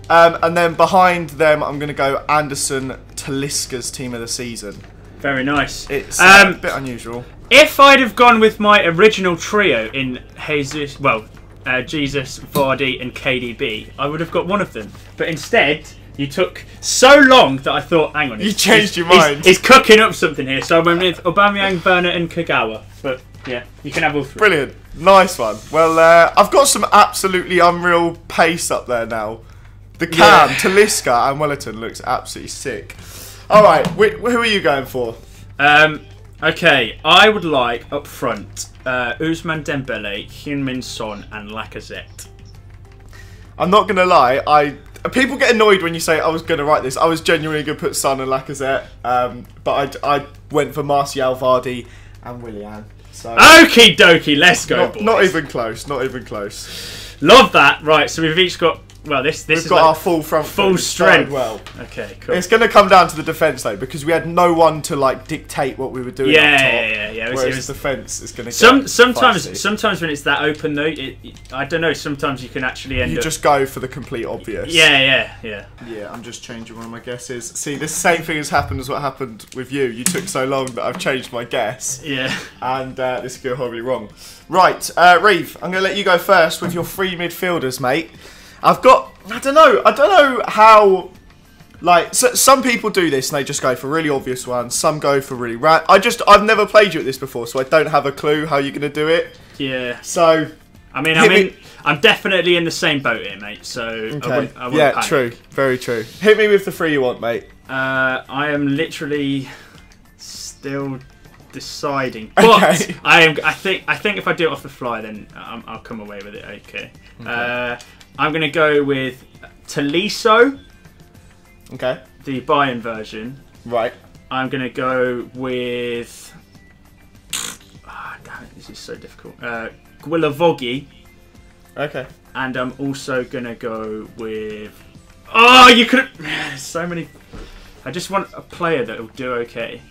And then behind them, I'm going to go Anderson Talisca's team of the season. Very nice. It's a bit unusual. If I'd have gone with my original trio in Jesus, Jesus, Vardy and KDB, I would have got one of them. But instead, you took so long that I thought, hang on. You changed your mind. He's cooking up something here. So I went with Aubameyang, Werner and Kagawa. But yeah, you can have all 3. Brilliant. Nice one. Well, I've got some absolutely unreal pace up there now. The cam, Talisca and Wellington looks absolutely sick. All right, who are you going for? Okay, I would like up front Ousmane Dembele, Heung-min Son and Lacazette. I'm not going to lie, people get annoyed when you say I was going to write this. I was genuinely going to put Son and Lacazette, but I went for Martial, Vardy and Willian. So okie dokie, let's go, boys. Not even close, not even close. Love that. Right, so we've each got Well, this We've is got like our full front foot. full It started strength. well. Okay, cool. It's going to come down to the defence though, because we had no one to like dictate what we were doing. Yeah, up top, yeah. Whereas the defence is going to sometimes when it's that open though, I don't know. Sometimes you can actually end up. You just go for the complete obvious. Yeah. Yeah, I'm just changing one of my guesses. See, this same thing has happened as what happened with you. You took so long that I've changed my guess. Yeah. And this could go horribly wrong. Right, Reev, I'm going to let you go first with your three midfielders, mate. I don't know how, like, some people do this and they just go for really obvious ones. Some go for really I've never played you at this before, so I don't have a clue how you're going to do it. Yeah. So, I'm definitely in the same boat here, mate. So okay. I wouldn't panic. True, very true. Hit me with the three you want, mate. I am literally still deciding, but Okay. I think if I do it off the fly, then I'll come away with it. Okay. I'm gonna go with Tolisso. Okay. The Bayern version. Right. I'm gonna go with. Damn it, this is so difficult. Guilavogui. Okay. And I'm also gonna go with. Oh, you could. So many. I just want a player that will do okay.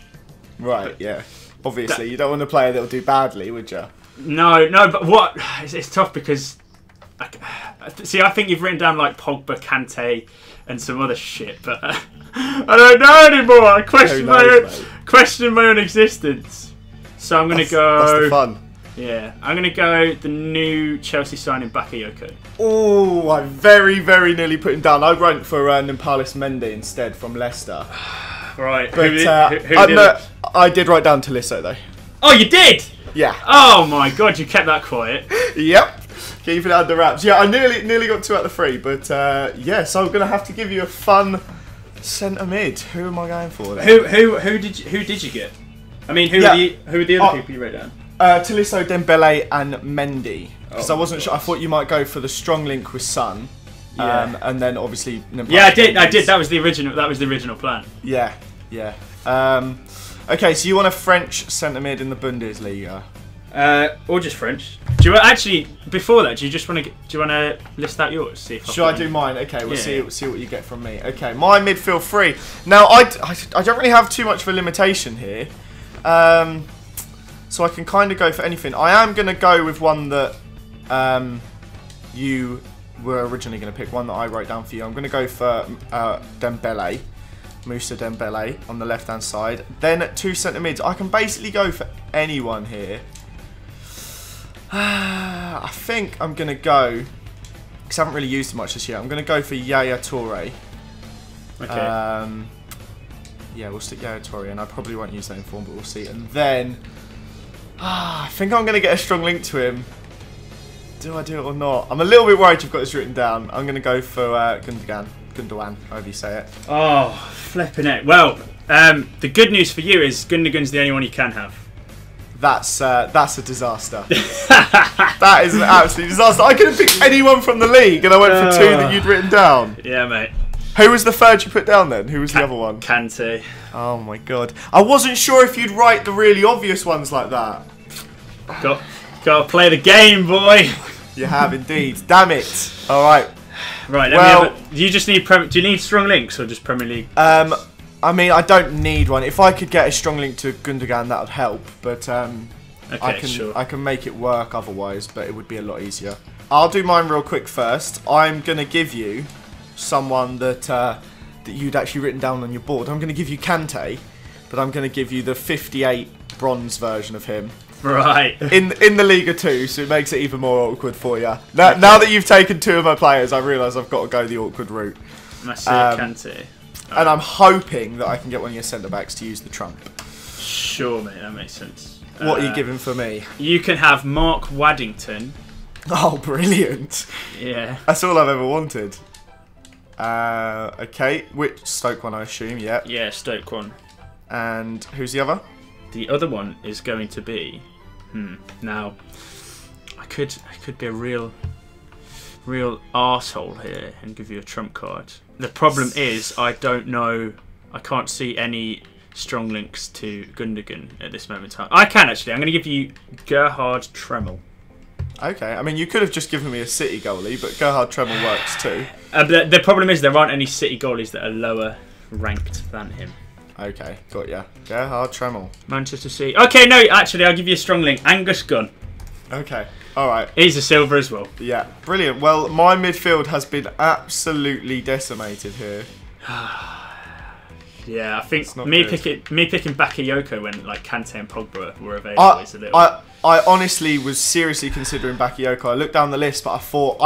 Right. Yeah. Obviously, you don't want a player that will do badly, would you? No, but what? It's tough because. See, I think you've written down like Pogba, Kante, and some other shit, but I don't know anymore. I question my own existence. So I'm gonna go. That's the fun. Yeah, I'm gonna go the new Chelsea signing Bakayoko. Oh, I very, very nearly put him down. I went for Nampalys Mendy instead from Leicester. Right, but I did write down Tolisso though. Oh, you did? Yeah. Oh my god, you kept that quiet. Yep. Keep it under wraps. Yeah, I nearly got 2 out of the 3, but yeah, so I'm gonna have to give you a fun centre mid. Who am I going for then? Who did you get? I mean, who are the other people you wrote down? Tolisso, Dembele, and Mendy. Because I wasn't sure. I thought you might go for the strong link with Son. Yeah. And then obviously. Yeah, I did. That was the original plan. Yeah. Okay, so you want a French centre mid in the Bundesliga? Or just French. Do you actually before that? Do you want to list out yours? See if Should I do mine? Okay, we'll see what you get from me. Okay, my midfield three. Now I don't really have too much of a limitation here, so I can kind of go for anything. I am going to go with one that you were originally going to pick. One that I wrote down for you. I'm going to go for Dembele. Moussa Dembele on the left hand side. Then 2 centre mids. I can basically go for anyone here. I think I'm going to go, because I haven't really used it much this year, I'm going to go for Yaya Toure. Okay. Yeah, we'll stick Yaya Toure, and I probably won't use that in form, but we'll see. And then, I think I'm going to get a strong link to him. Do I do it or not? I'm a little bit worried you've got this written down. I'm going to go for Gundogan, however you say it. Oh, flipping it. Well, the good news for you is Gundogan's the only one you can have. That's a disaster. That is an absolute disaster. I could have picked anyone from the league, and I went for 2 that you'd written down. Yeah, mate. Who was the third you put down then? Who was the other one? Kante. Oh my god. I wasn't sure if you'd write the really obvious ones like that. Got to play the game, boy. You have indeed. Damn it. All right. Right. Well, do you just need do you need strong links or just Premier League? I mean, I don't need one. If I could get a strong link to Gundogan, that would help. But I can make it work otherwise, but it would be a lot easier. I'll do mine real quick first. I'm going to give you someone that you'd actually written down on your board. I'm going to give you Kante, but I'm going to give you the 58 bronze version of him. Right. In the Liga 2, so it makes it even more awkward for you. Now that you've taken 2 of my players, I realise I've got to go the awkward route. Kante. And I'm hoping that I can get one of your centre-backs to use the trump. Sure, mate, that makes sense. What are you giving for me? You can have Mark Waddington. Oh, brilliant. Yeah. That's all I've ever wanted. Okay, which Stoke one, I assume, yeah. Yeah, Stoke one. And who's the other? The other one is going to be... Now, I could be a real arsehole here and give you a trump card. The problem is I don't know. I can't see any strong links to Gundogan at this moment in time. I can actually. I'm going to give you Gerhard Tremmel. Okay, I mean, you could have just given me a City goalie, but Gerhard Tremmel works too. The problem is there aren't any City goalies that are lower ranked than him. Okay, got ya. Gerhard Tremmel. Manchester City. Okay, no, actually, I'll give you a strong link. Angus Gunn. Okay, alright. He's a silver as well. Yeah, brilliant. Well, my midfield has been absolutely decimated here. Yeah, I think me picking Bakayoko when like Kante and Pogba were available is a little. I honestly was seriously considering Bakayoko. I looked down the list, but I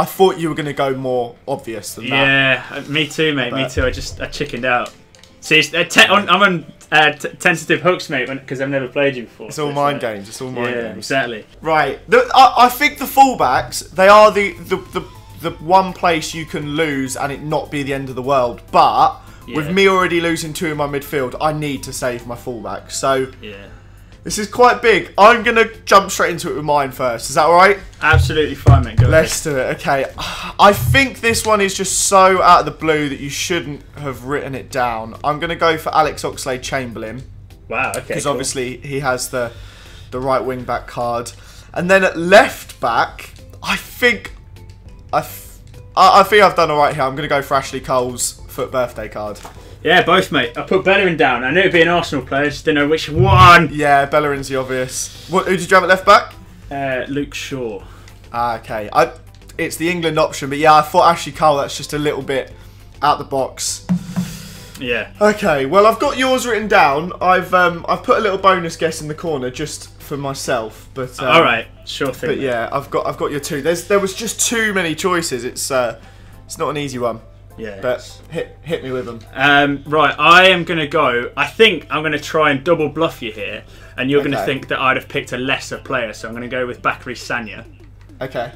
thought you were going to go more obvious than that. Yeah, me too, mate. Me too. I chickened out. See, I'm on tentative hooks, mate, because I've never played you before. It's all mind games. It's all mind games. Yeah, exactly. Right. I think the fullbacks, they are the one place you can lose and it not be the end of the world. But with me already losing 2 in my midfield, I need to save my fullback. So this is quite big. I'm going to jump straight into it with mine first. Is that all right? Absolutely fine, mate. Go Let's do it. Okay. I think this one is just so out of the blue that you shouldn't have written it down. I'm going to go for Alex Oxlade-Chamberlain. Wow, okay. Because obviously he has the right wing back card. And then at left back, I think I've done all right here. I'm going to go for Ashley Cole's FUT birthday card. Yeah, both, mate. I put Bellerin down. I knew it'd be an Arsenal player, just didn't know which one. Yeah, Bellerin's the obvious. Who did you have at left back? Luke Shaw. Ah, okay. It's the England option, but yeah, I thought Ashley Cole. That's just a little bit out the box. Yeah. Okay. Well, I've got yours written down. I've put a little bonus guess in the corner just for myself. But all right, sure thing. But yeah, I've got your 2. There was just too many choices. It's not an easy one. Yeah. But hit me with them. Right, I am going to go. I think I'm going to try and double bluff you here, and you're going to think that I'd have picked a lesser player, so I'm going to go with Bakary Sagna. Okay.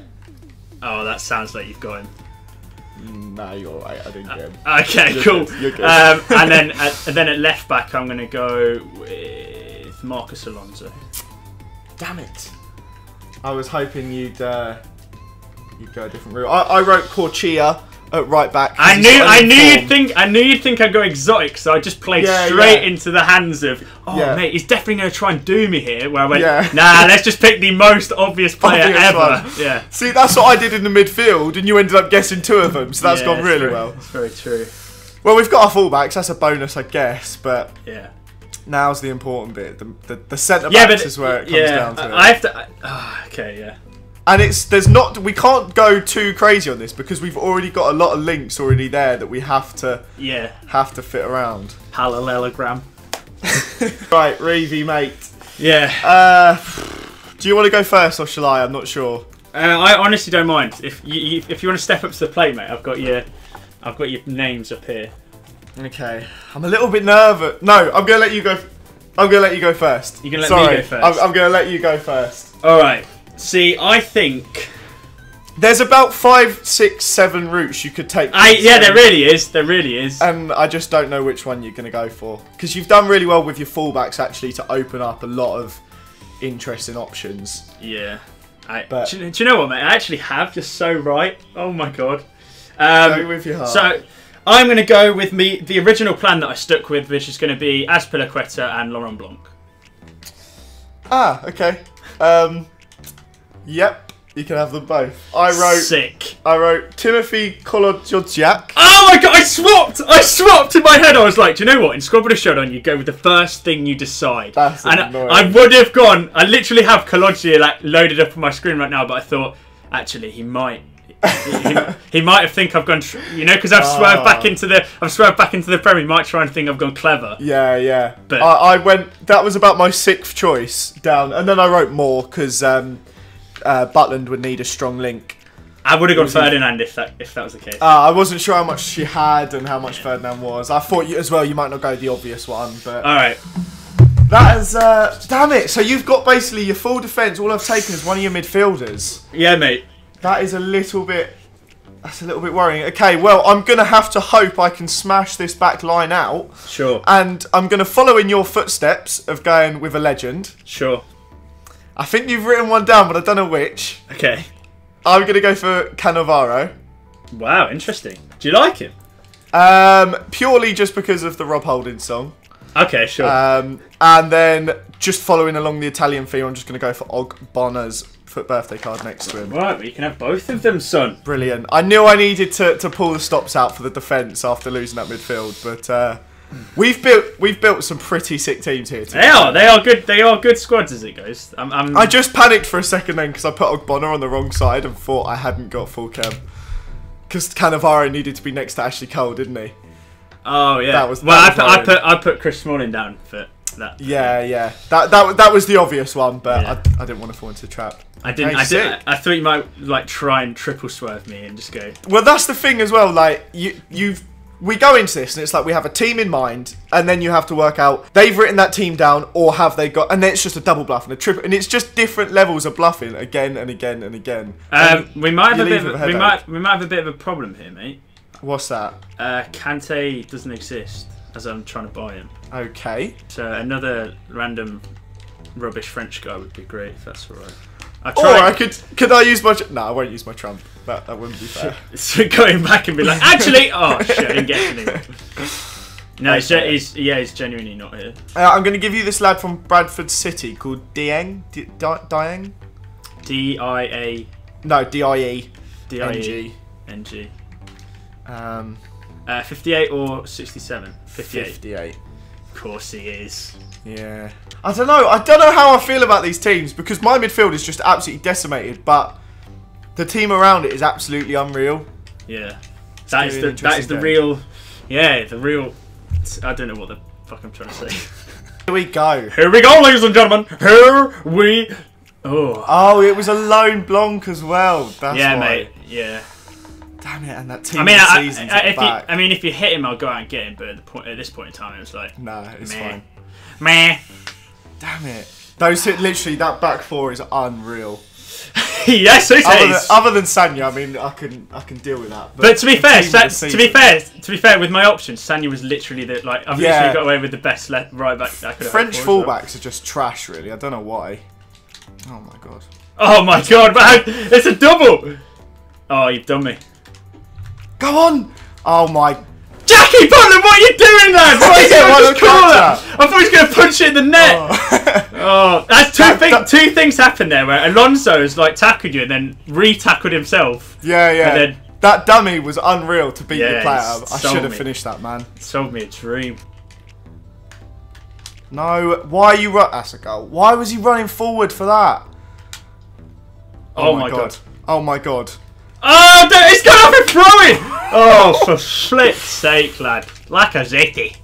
Oh, that sounds like you've got him. No, you're alright. I didn't get him. Okay, You're cool. Good. You're good. And then at left back, I'm going to go with Marcus Alonso. Damn it! I was hoping you'd go a different route. I wrote Corchia at right back. I knew you'd think I'd go exotic, so I just played straight into the hands of mate, he's definitely going to try and do me here. Where I went, nah, let's just pick the most obvious player ever. Yeah. See, that's what I did in the midfield, and you ended up guessing 2 of them, so that's gone really well. That's very true. Well, we've got our fullbacks. That's a bonus, I guess, but yeah. Now's the important bit. The centre backs is where it comes down to. I have to. Okay, yeah. And we can't go too crazy on this because we've already got a lot of links already there that we have to fit around. Parallelogram. Right, REEV, mate. Yeah. Do you want to go first or shall I? I'm not sure. I honestly don't mind. If you want to step up to the plate, mate, I've got your names up here. Okay. I'm a little bit nervous. No, I'm gonna let you go. I'm gonna let you go first. You're gonna let me go first. I'm gonna let you go first. All right. See, I think there's about 5, 6, 7 routes you could take. There really is. There really is. And I just don't know which one you're going to go for because you've done really well with your fullbacks actually to open up a lot of interesting options. Yeah. Do you know what, mate? I actually have just so right. Oh my god. Go with your heart. So I'm going to go with the original plan that I stuck with, which is going to be Azpilicueta and Laurent Blanc. Ah, okay. Yep, you can have them both. I wrote Timothy Kolodjodjak. Oh my god, I swapped in my head. I was like, do you know what? In Squad Builder Showdown, you go with the first thing you decide. That's and annoying. I would have gone. I literally have Kolodjia loaded up on my screen right now, but I thought actually he might. he might have think I've gone, because I've swerved back into the Premier. He might try and think I've gone clever. Yeah. But I went. That was about my 6th choice down, and then I wrote more because Butland would need a strong link. I would have gone Ferdinand if that was the case. I wasn't sure how much she had and how much Ferdinand was. I thought you might not go the obvious one, but all right. That is damn it. So you've got basically your full defence. All I've taken is one of your midfielders. Yeah, mate. That is a little bit worrying. Okay, well, I'm going to have to hope I can smash this back line out. Sure. And I'm going to follow in your footsteps of going with a legend. Sure. I think you've written one down, but I don't know which. Okay. I'm going to go for Cannavaro. Wow, interesting. Do you like him? Purely just because of the Rob Holding song. Okay, sure. And then just following along the Italian theme, I'm just going to go for Ogbonna's birthday card next to him. Right, we can have both of them, son. Brilliant. I knew I needed to pull the stops out for the defence after losing that midfield, but we've built some pretty sick teams here. They are good. They are good squads as it goes. I just panicked for a second then because I put Ogbonna on the wrong side and thought I hadn't got full chem. Because Cannavaro needed to be next to Ashley Cole, didn't he? Oh yeah. I put Chris Smalling down for that. Yeah. That was the obvious one, but yeah. I didn't want to fall into the trap. I didn't. I thought you might like try and triple swerve me and just go. Well, that's the thing as well. Like we go into this and it's like we have a team in mind, and then you have to work out they've written that team down or have they got, and then it's just a double bluff and a triple, and it's just different levels of bluffing again and again and again. We might have a bit of a problem here, mate. What's that? Kante doesn't exist as I'm trying to buy him. Okay. So another random rubbish French guy would be great if that's alright. Could I use my? No, I won't use my trump. That wouldn't be fair. So going back and be like, actually, oh shit, I didn't get anything. No, okay. he's genuinely not here. I'm going to give you this lad from Bradford City called Dieng. Dieng. D-I-A. No, D-I-E. D-I-E. N-G. 58 or 67? 58. 58. Of course he is. Yeah. I don't know how I feel about these teams because my midfield is just absolutely decimated, but the team around it is absolutely unreal. Yeah. That is the real. Yeah, the real. I don't know what the fuck I'm trying to say. Here we go. Here we go, ladies and gentlemen. Here we. Oh, it was a lone Blanc as well. That's yeah, why. mate. Yeah. Damn it, and that team season's back. If you hit him, I'll go out and get him. But at this point in time, it was like, nah, it's fine. Meh. Damn it. Literally, that back four is unreal. Yes, it is. Other than Sanya, I mean, I can deal with that. But to be fair, with my options, Sanya was literally the I've literally got away with the best right back. French fullbacks are just trash, really. I don't know why. Oh my god. Oh my god, man! It's a double. Oh, you've done me. Go on! Oh my. Jackie Butland, what are you doing, lad? I thought he was going to punch it in the net. Oh, that's two things happened there where Alonso has tackled you and then re-tackled himself. Yeah. Then, that dummy was unreal to beat the player. I should have finished that, man. Sold me a dream. No, why are you that's a goal. Why was he running forward for that? Oh my god. Oh my god. Oh, it's gone off and throwing! Oh, for flip's sake, lad. Lacazette.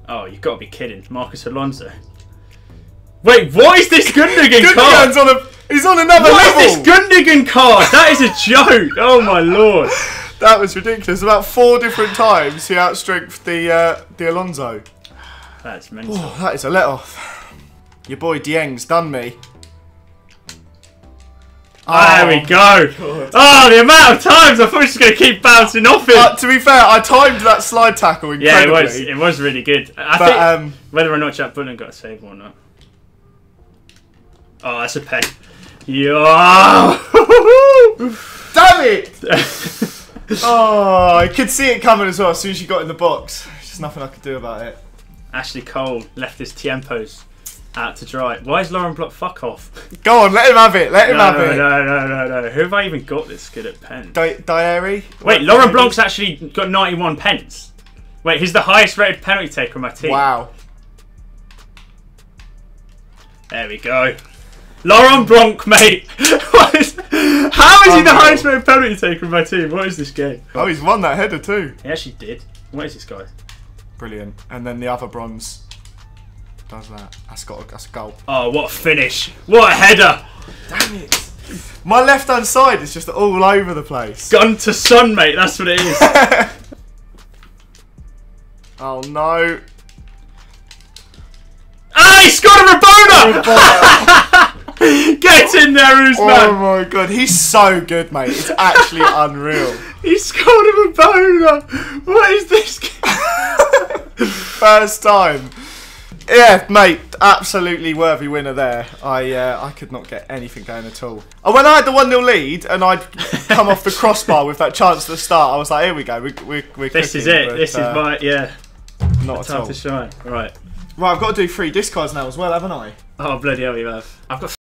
Oh, you've got to be kidding. Marcus Alonso. Wait, what is this Gundogan card? He's on another level. What is this Gundogan card? That is a joke. Oh my lord. That was ridiculous. About 4 different times he outstrengthed the Alonso. That's mental. Oh, that is a let-off. Your boy Dieng's done me. There we go. God. Oh, the amount of times I thought he was just going to keep bouncing off it. To be fair, I timed that slide tackle incredibly. Yeah, it was really good. I think whether or not Jack Butland got a save or not. Oh, that's a pen. Yeah. Damn it! Oh, I could see it coming as well as soon as you got in the box. There's just nothing I could do about it. Ashley Cole left his tiempos out to dry. Why is Lauren Block? Fuck off. Go on, let him have it. Let him have it. No. Who have I even got that's good at pen? Diary? Wait, Lauren Blanc's actually got 91 pence. Wait, he's the highest rated penalty taker on my team. Wow. There we go. Laurent Blanc, mate. How is he the highest rated penalty taker on my team? What is this game? Oh, he's won that header too. He actually did. What is this guy? Brilliant. And then the other bronze does that. That's a goal. Oh, what a finish. What a header. Damn it. My left-hand side is just all over the place. Gun to sun, mate. That's what it is. Oh, no. Ah, he scored a Rabona! Get in there, Usman. Oh, my God. He's so good, mate. It's actually unreal. He scored a Rabona. What is this game? First time. Yeah, mate, absolutely worthy winner there. I could not get anything going at all. And when I had the 1-0 lead and I'd come off the crossbar with that chance at the start, I was like, here we go, we're This is it. This is my, not at all. Time to shine. Right. Right, I've got to do 3 discards now as well, haven't I? Oh, bloody hell, you have. I've got